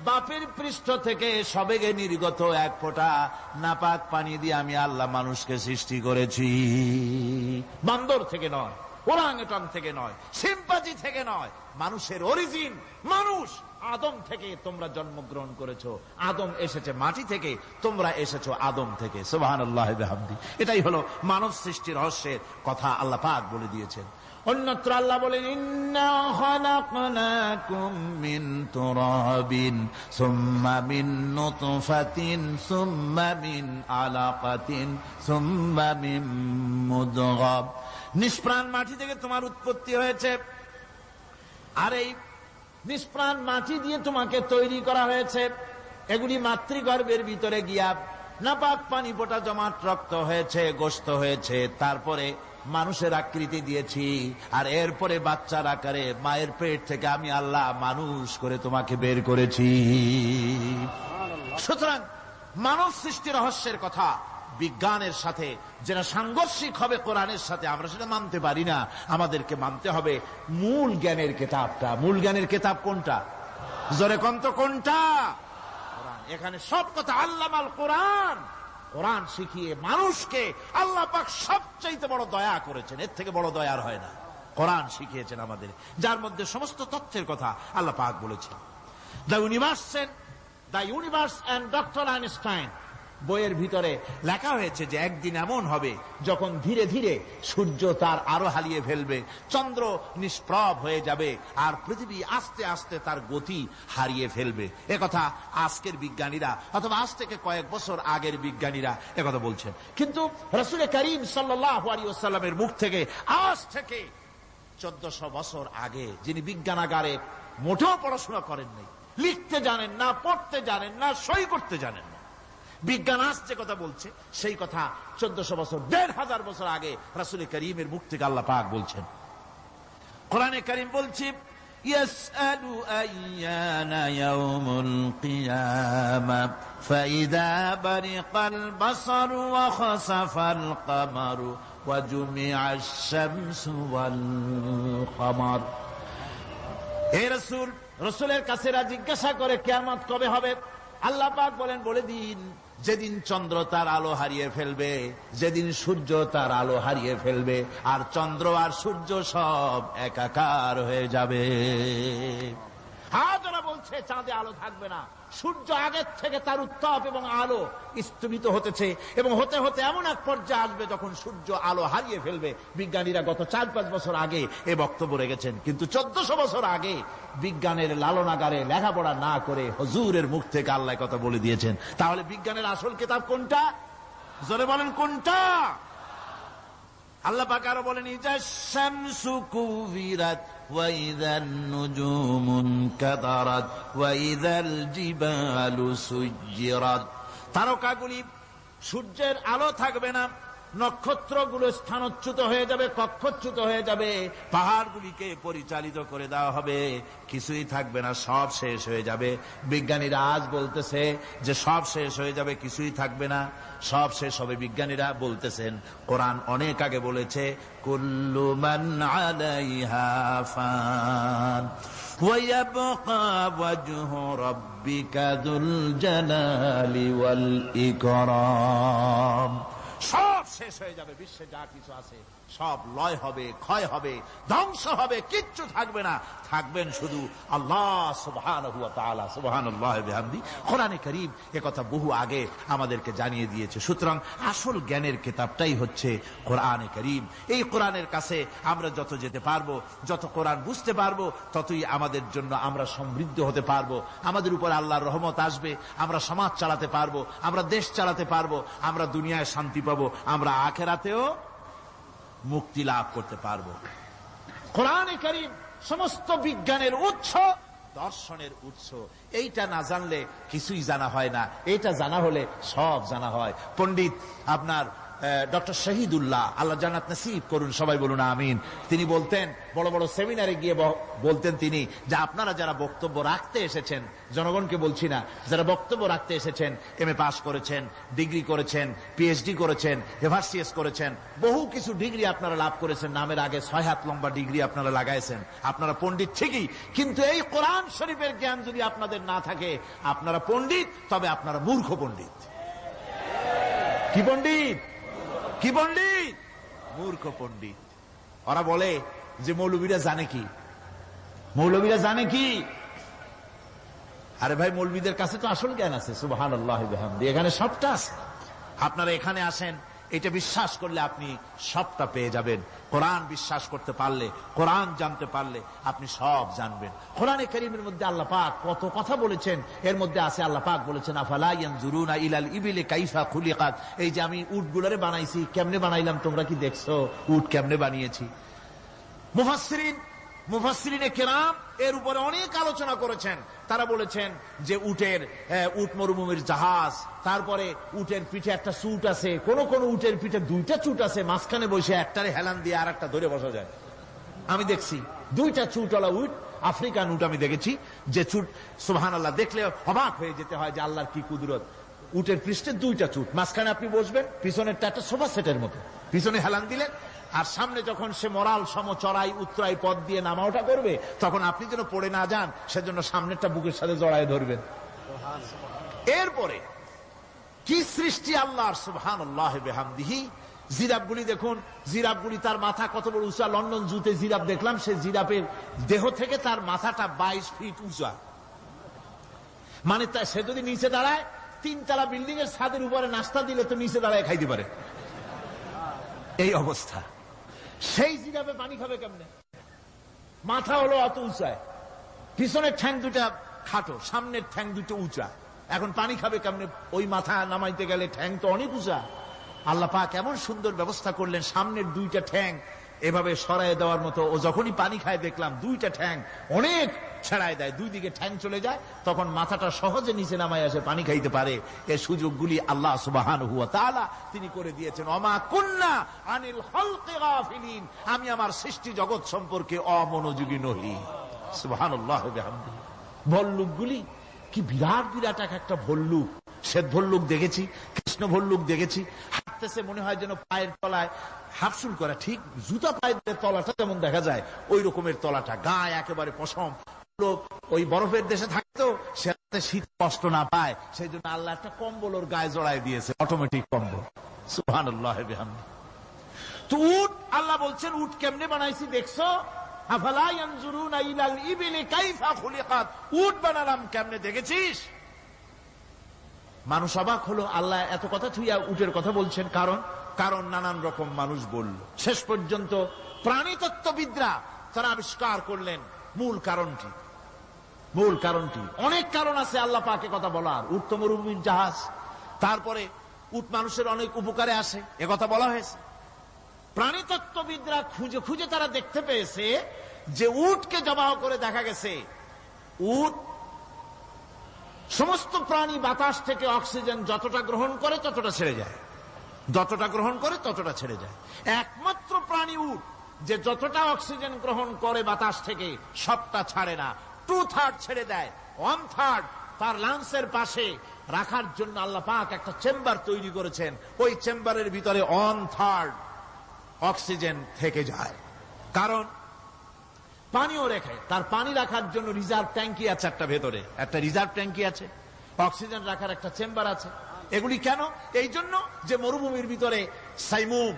বাপের পৃষ্ঠ থেকে সবেগে নির্গত এক ফোঁটা নাপাক পানি দিয়ে আমি আল্লাহ মানুষকে সৃষ্টি করেছি। বান্দর থেকে নয়, ওরাংওটাং থেকে নয়, সিম্পাজি থেকে নয়। মানুষের অরিজিন মানুষ। আদম থেকে তোমরা জন্মগ্রহণ করেছো, আদম এসেছে মাটি থেকে, তোমরা এসেছো আদম থেকে। সুবহানাল্লাহ ওয়া বিহামদি। এটাই হলো মানব সৃষ্টির রহস্যের কথা আল্লাহ পাক বলে দিয়েছেন। অন্যত্র আল্লাহ বলেন, ইন্না খালাকনাকুম মিন তুরাবিন সুম্মা মিন নুতফাতিন সুম্মা মিন আলাকাতিন সুম্মা মিন মুদগাহ। নিষ্প্রাণ মাটি থেকে তোমার উৎপত্তি হয়েছে, আর এই নিষ্প্রাণ মাটি দিয়ে তোমাকে তৈরি করা হয়েছে। এগুলি মাতৃগর্ভের ভিতরে গিয়া নাপাক পানি ফোঁটা জমাট রক্ত হয়েছে, গোশত হয়েছে, তারপরে মানুষের আকৃতি দিয়েছি, আর এরপরে বাচ্চার আকারে মায়ের পেট থেকে আমি আল্লাহ মানুষ করে তোমাকে বের করেছি। সুতরাং মানব সৃষ্টি রহস্যের কথা বিজ্ঞানের সাথে যেটা সাংঘর্ষিক হবে কোরআনের সাথে, আমরা সেটা মানতে পারি না। আমাদেরকে মানতে হবে মূল জ্ঞানের কিতাবটা। মূল জ্ঞানের কিতাব কোনটা? জোরে কন্ত কোনটা? কোরআন। এখানে সব কথা আল্লামাল কোরআন। কোরআন শিখিয়ে মানুষকে আল্লাহ পাক সবচাইতে বড় দয়া করেছেন, এর থেকে বড় দয়ার হয় না। কোরআন শিখিয়েছেন আমাদের, যার মধ্যে সমস্ত তথ্যের কথা আল্লাহ পাক বলেছেন। The universe and doctor Einstein বইয়ের ভিতরে লেখা হয়েছে যে একদিন এমন হবে যখন ধীরে ধীরে সূর্য তার আলো হারিয়ে ফেলবে, চন্দ্র নিষ্প্রভ হয়ে যাবে, আর পৃথিবী আস্তে আস্তে তার গতি হারিয়ে ফেলবে। একথা আজকের বিজ্ঞানীরা অথবা আজ থেকে কয়েক বছর আগের বিজ্ঞানীরা একথা বলছেন। কিন্তু রাসূল করিম সাল্লাল্লাহু আলাইহি ওয়াসাল্লামের মুখ থেকে আজ থেকে 1400 বছর আগে, যিনি বিজ্ঞানাগারে মোটেও পড়াশোনা করেন নাই, লিখতে জানেন না, পড়তে জানেন না, সই করতে জানেন না, বিজ্ঞান আজ যে কথা বলছে সেই কথা 1400 বছর, 1500 বছর আগে রাসূল করিমের মুখ থেকে আল্লাহ পাক বলছেন। কোরআনে কারীম বলছে ইয়াসআলু আইয়ানা ইয়াউমুল কিয়ামা ফাইদা বারিকাল বাসারু ওয়া খাসাফাল কামারু ওয়া জুমিআশ শামসু ওয়াল কামার। হে রাসূল, রাসূলের কাছেরা জিজ্ঞাসা করে কিয়ামত কবে হবে? আল্লাহ পাক বলেন, বলে দিন যেদিন চন্দ্র তার আলো হারিয়ে ফেলবে, যেদিন সূর্য তার আলো হারিয়ে ফেলবে, আর চন্দ্র আর সূর্য সব একাকার হয়ে যাবে। হাজারা বলছে চাঁদে আলো থাকবে না, সূর্য আগের থেকে তার উত্তাপ এবং আলো স্তম্ভিত হতেছে, এবং হতে হতে এমন এক পর্যায়ে আসবে যখন সূর্য আলো হারিয়ে ফেলবে। বিজ্ঞানীরা গত 4-5 বছর আগে এ বক্তব্য রেখেছেন, কিন্তু 1400 বছর আগে বিজ্ঞানের লালনাগারে লেখাপড়া না করে হুজুরের মুখ থেকে আল্লাহ কথা বলে দিয়েছেন। তাহলে বিজ্ঞানের আসল কিতাব কোনটা? জোরে বলেন কোনটা? আল্লাহ পাক আরো বলেন ইজা শামসু কুবিরাত ওয়া ইযান নুজুমু কাদারাত ওয়া ইযাল জিবালু সুজ্জিরাত। তারকাগুলি, সূর্যের আলো থাকবে না, নক্ষত্রগুলো স্থানচ্যুত হয়ে যাবে, কক্ষচ্যুত হয়ে যাবে, পাহাড়গুলিকে পরিচালিত করে দেওয়া হবে, কিছুই থাকবে না, সব শেষ হয়ে যাবে। বিজ্ঞানীরা আজ বলতেছে যে সব শেষ হয়ে যাবে, কিছুই থাকবে না, সব শেষ হবে। বিজ্ঞানীরা বলতেছেন, কোরআন অনেক আগে বলেছে কুল্লু মান আলাইহা ফান ওয়া ইয়াবকা ওয়াজহু রাব্বিকা যুল জালালি ওয়াল ইকরাম। সব শেষ হয়ে যাবে, বিশ্বে যা কিছু আছে সব লয় হবে, ক্ষয় হবে, ধ্বংস হবে, কিচ্ছু থাকবে না, থাকবেন শুধু আল্লাহ সুবহানাহু ওয়া তাআলা। সুবহানাল্লাহি ওয়া বিহামদি। কোরআনে কারীম একথা বহু আগে আমাদেরকে জানিয়ে দিয়েছে। সুতরাং আসল জ্ঞানের কিতাবটাই হচ্ছে কোরআনে কারীম। এই কোরআনের কাছে আমরা যত যেতে পারবো, যত কোরআন বুঝতে পারবো, ততই আমাদের জন্য আমরা সমৃদ্ধ হতে পারবো, আমাদের উপর আল্লাহর রহমত আসবে, আমরা সমাজ চালাতে পারবো, আমরা দেশ চালাতে পারবো, আমরা দুনিয়ায় শান্তি পাবো, আমরা আখিরাতেও মুক্তি লাভ করতে পারবো। কোরআনে কারীম সমস্ত বিজ্ঞানের উৎস, দর্শনের উৎস। এইটা না জানলে কিছুই জানা হয় না, এটা জানা হলে সব জানা হয়। পণ্ডিত আপনার ডক্টর শহীদুল্লাহ, আল্লাহ জান্নাত নসিব করুন, সবাই বলুন আমিন। তিনি বলতেন, বড় বড় সেমিনারে গিয়ে বলতেন তিনি, যে আপনারা যারা বক্তব্য রাখতে এসেছেন, জনগণকে বলছি না, যারা বক্তব্য রাখতে এসেছেন, MA পাস করেছেন, ডিগ্রি করেছেন, PhD করেছেন, এভারসিএস করেছেন, বহু কিছু ডিগ্রি আপনারা লাভ করেছেন, নামের আগে 6 হাত লম্বা ডিগ্রি আপনারা লাগাইছেন, আপনারা পণ্ডিত ঠিকই, কিন্তু এই কোরআন শরীফের জ্ঞান যদি আপনাদের না থাকে, আপনারা পণ্ডিত, তবে আপনারা মূর্খ পণ্ডিত। কি পণ্ডিত? কি পণ্ডিত? মূর্খ পণ্ডিত। ওরা বলে যে মৌলবীরা জানে কি, মৌলবীরা জানে কি? আরে ভাই, মৌলবীদের কাছে তো আসল জ্ঞান আছে। সুবহানাল্লাহি ওয়া বিহামদি। এখানে সবটা আছে। আপনারা এখানে আসেন, এটা বিশ্বাস করলে আপনি সবটা পেয়ে যাবেন। কোরআন বিশ্বাস করতে পারলে, কোরআন জানতে পারলে আপনি সব জানবেন। কোরআনে কারীমের মধ্যে আল্লাহ পাক কত কথা বলেছেন, এর মধ্যে আছে আল্লাহ পাক বলেছেন আফালা ইয়ানজুরুনা ইলাল ইবিলি কাইফা খুলিকাত। এই যে আমি উটগুলোরে বানাইছি, কেমনে বানাইলাম তোমরা কি দেখছো? উট কেমনে বানিয়েছি? মুফাসসিরিন মুফাসসিরিনে কেরাম এর উপরে অনেক আলোচনা করেছেন। তারা বলেছেন যে উট মরুভূমির জাহাজ, তারপরে উটের পিঠে একটা চুট আছে, কোন কোন উটের পিঠে দুইটা চুট আছে, মাঝখানে বসে একটারে হেলান দিয়ে আর একটা ধরে বসা যায়। আমি দেখছি দুইটা চুটওয়ালা উট, আফ্রিকান উট আমি দেখেছি, যে চুট সুবহানাল্লাহ দেখলে অবাক হয়ে যেতে হয় যে আল্লাহর কি কুদরত। উটের পৃষ্ঠে দুইটা চুট, মাঝখানে আপনি বসবেন, পিছনেরটা একটা সোফা সেটের মতো, পিছনে হেলান দিলেন, আর সামনে যখন সে মরাল সম চড়াই উত্তরাই পথ দিয়ে নামা ওঠা করবে, তখন আপনি যেন পড়ে না যান সেজন্য সামনেরটা বুকের সাথে জড়ায় ধরবেন। এরপরে কি সৃষ্টি আল্লাহর, সুবহানাল্লাহি বিহামদিহি। জিরাফগুলি দেখুন, জিরাফগুলি তার মাথা কত বড় উঁচা। লন্ডন জুতে জিরাফ দেখলাম, সে জিরাফের দেহ থেকে তার মাথাটা 22 ফিট উঁচা। মানে সে যদি নিচে দাঁড়ায়, 3 তলা বিল্ডিং এর ছাদের উপরে নাস্তা দিলে তো নিচে দাঁড়ায় খাইতে পারে, এই অবস্থা। সেই জিরাফে পানি খাবে কেমনে? মাথা হলো অত উঁচায়, পিছনের ঠ্যাং দুটা খাটো, সামনের ঠ্যাং দুটো উঁচা, এখন পানি খাবে কেমনে? ওই মাথা নামাইতে গেলে ঠ্যাং তো অনেক উঁচা। আল্লাহ পাক এমন সুন্দর ব্যবস্থা করলেন, সামনের দুইটা ঠ্যাং এভাবে সরায় দেওয়ার মতো। ও যখনই পানি খায় দেখলাম দুইটা ঠ্যাং অনেক ছেড়ায় দেয়, দুই দিকে ঠ্যাং চলে যায়, তখন মাথাটা সহজে নিচে নামায় আসে, পানি খাইতে পারে। এই সুযোগগুলি আল্লাহ সুবহানাহু ওয়া তাআলা তিনি করে দিয়েছেন। ওমা কুন্না আনিল খালকি গাফিলিন, আমি আমার সৃষ্টি জগৎ সম্পর্কে অমনোযোগী নহি। সুবহানাল্লাহি ওয়া বিহামদিহি। ভল্লুকগুলি কি বিরাট বিরাট এক একটা ভল্লুক। শ্বেত ভল্লুক দেখেছি, কৃষ্ণ ভল্লুক দেখেছি, হাঁটতেছে মনে হয় যেন পায়ের তলায় হাফসুল করা, ঠিক জুতা পায়ের তলাটা যেমন দেখা যায় ওই রকমের তলাটা, গায়ে একেবারে পশম। ওই বরফের দেশে থাকতো, সে শীত কষ্ট না পায় সেই জন্য আল্লাহ একটা কম্বল ওর গায়ে জড়ায় দিয়েছে, অটোমেটিক কম্বল। সুবহানাল্লাহি বিহামদিহি। তো উট, আল্লাহ বলছেন উট কেমনে বানাইছি দেখছো? আফালা ইয়ানজুরুনা ইলাল ইবিলি কাইফা খুলিকাত, উট বানালাম কেমনে দেখেছিস? মানুষ অবাক হলো, আল্লাহ এত কথা থুইয়া উটের কথা বলছেন, কারণ নানান রকম মানুষ বলল। শেষ পর্যন্ত প্রাণীতত্ত্ববিদরা তারা আবিষ্কার করলেন মূল কারণটি। অনেক কারণ আছে আল্লাহ পাকে কথা বলার। উট তো মরুভূমির জাহাজ, তারপরে উট মানুষের অনেক উপকারে আসে, একথা বলা হয়েছে। প্রাণীতত্ত্ববিদরা খুঁজে খুঁজে তারা দেখতে পেয়েছে যে উটকে জবাহ করে দেখা গেছে উট সমস্ত প্রাণী বাতাস থেকে অক্সিজেন যতটা গ্রহণ করে ততটা ছেড়ে যায়, যতটা গ্রহণ করে ততটা ছেড়ে যায়। একমাত্র প্রাণী উট যে যতটা অক্সিজেন গ্রহণ করে বাতাস থেকে সবটা ছাড়ে না, 2/3 ছেড়ে দেয়, 1/3 তার লাংসের পাশে রাখার জন্য আল্লাহ পাক একটা চেম্বার তৈরি করেছেন। ওই চেম্বারের ভিতরে 1/3 অক্সিজেন থেকে যায়, কারণ পানিও রেখে। তার পানি রাখার জন্য রিজার্ভ ট্যাঙ্কি আছে, ভেতরে একটা রিজার্ভ ট্যাঙ্কি আছে, অক্সিজেন রাখার একটা চেম্বার আছে। এগুলি কেন? এই জন্য যে মরুভূমির ভিতরে সাইমুম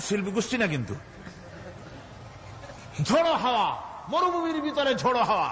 শিল্পী গোষ্ঠী না, কিন্তু ঝোড়ো হাওয়া, মরুভূমির ভিতরে ঝোড়ো হাওয়া,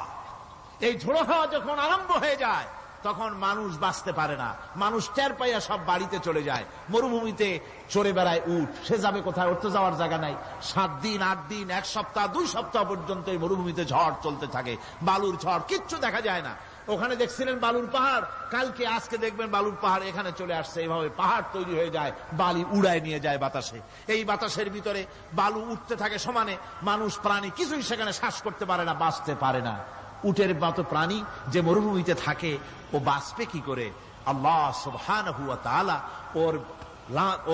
এই ঝোড়ো হাওয়া যখন আরম্ভ হয়ে যায় তখন মানুষ বাঁচতে পারে না, মানুষ টের পাইয়া সব বাড়িতে চলে যায়। মরুভূমিতে চড়ে বেড়ায় উট, সে যাবে কোথায়? ওর তো যাওয়ার জায়গা নাই। 7 দিন 8 দিন 1 সপ্তাহ 2 সপ্তাহ পর্যন্ত এই মরুভূমিতে ঝড় চলতে থাকে, বালুর ঝড়, কিচ্ছু দেখা যায় না। ওখানে দেখছিলেন বালুর পাহাড়, কালকে আজকে দেখবেন বালুর পাহাড় এখানে চলে আসছে। এইভাবে পাহাড় তৈরি হয়ে যায়, বালি উড়ায় নিয়ে যায় বাতাসে। এই বাতাসের ভিতরে বালু উঠতে থাকে সমানে, মানুষ প্রাণী কিছুই সেখানে শ্বাস করতে পারে না, বাঁচতে পারে না। উটের মতো প্রাণী যে মরুভূমিতে থাকে ও বাঁচবে কি করে? আল্লাহ সুবহানাহু ওয়া তাআলা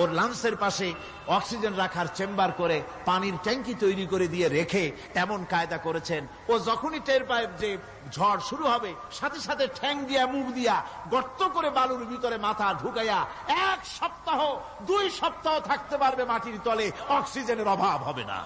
ওর লাংসের পাশে অক্সিজেন রাখার চেম্বার করে পানির ট্যাঙ্কি তৈরি করে দিয়ে রেখে এমন কায়দা করেছেন, ও যখনই টের পায় যে ঝড় শুরু হবে, সাথে সাথে ঠ্যাং দিয়া মুখ দিয়া গর্ত করে বালুর ভিতরে মাথা ঢুকাইয়া 1 সপ্তাহ 2 সপ্তাহ থাকতে পারবে মাটির তলে, অক্সিজেনের অভাব হবে না।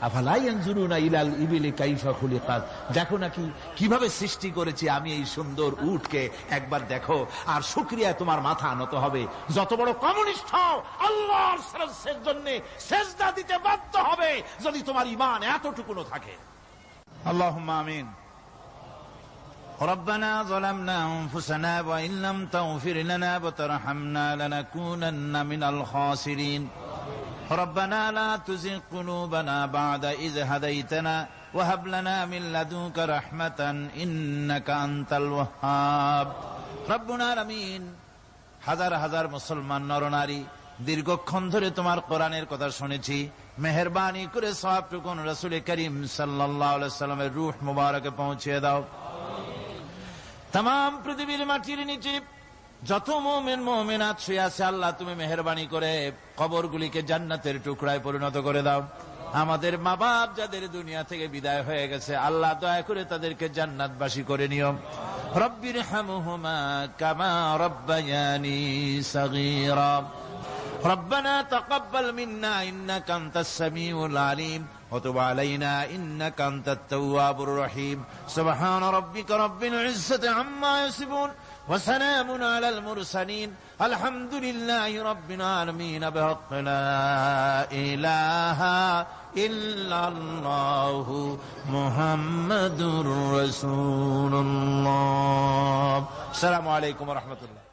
আফালা ইয়ানজুরুনা ইলাল ইবিলি কাইফা খুলিকাত, দেখো নাকি কিভাবে সৃষ্টি করেছি আমি এই সুন্দর উটকে, একবার দেখো। আর শুকরিয়া তোমার মাথা নত হবে। যত বড় কমিউনিস্ট হও, আল্লাহর জন্য সেজদা দিতে বাধ্য হবে যদি তোমার ঈমান এতটুকুনো থাকে। আল্লাহুম্মা আমিন। ربنا ظلمنا أنفسنا وإن لم تغفر لنا وترحمنا لنكونن من الخاسرين ربنا لا تزغ قلوبنا بعد إذ هديتنا وهب لنا من لدنك رحمة إنك أنت الوهاب। রব্বুল আলামিন হাজার হাজার মুসলমান নরনারী দীর্ঘক্ষণ ধরে তোমার কোরআনের কথা শুনেছি, মেহেরবানি করে সওয়াবটুকুন রাসূল করিম সাল্লাল্লাহু আলাইহি সাল্লামের রূহ মুবারকে পৌঁছে দাও। তাম পৃথিবীর মাটির নিচে যত মুমিন মুমিনাত শুয়ে আছে, আল্লাহ তুমি মেহেরবানি করে কবরগুলিকে জান্নাতের টুকরায় পরিণত করে দাও। আমাদের মা বাপ যাদের দুনিয়া থেকে বিদায় হয়ে গেছে, আল্লাহ দয়া করে তাদেরকে জান্নাতবাসী করে নিও। রব্বিরহামহুমা কামা রব্বায়ানি সগীরা। ربنا تقبل منا إنك أنت السميع العليم وتب علينا إنك أنت التواب الرحيم سبحان ربك رب العزة عما يصفون وسلام على المرسلين الحمد لله رب العالمين بحق لا إله إلا الله محمد رسول الله. السلام عليكم ورحمة الله.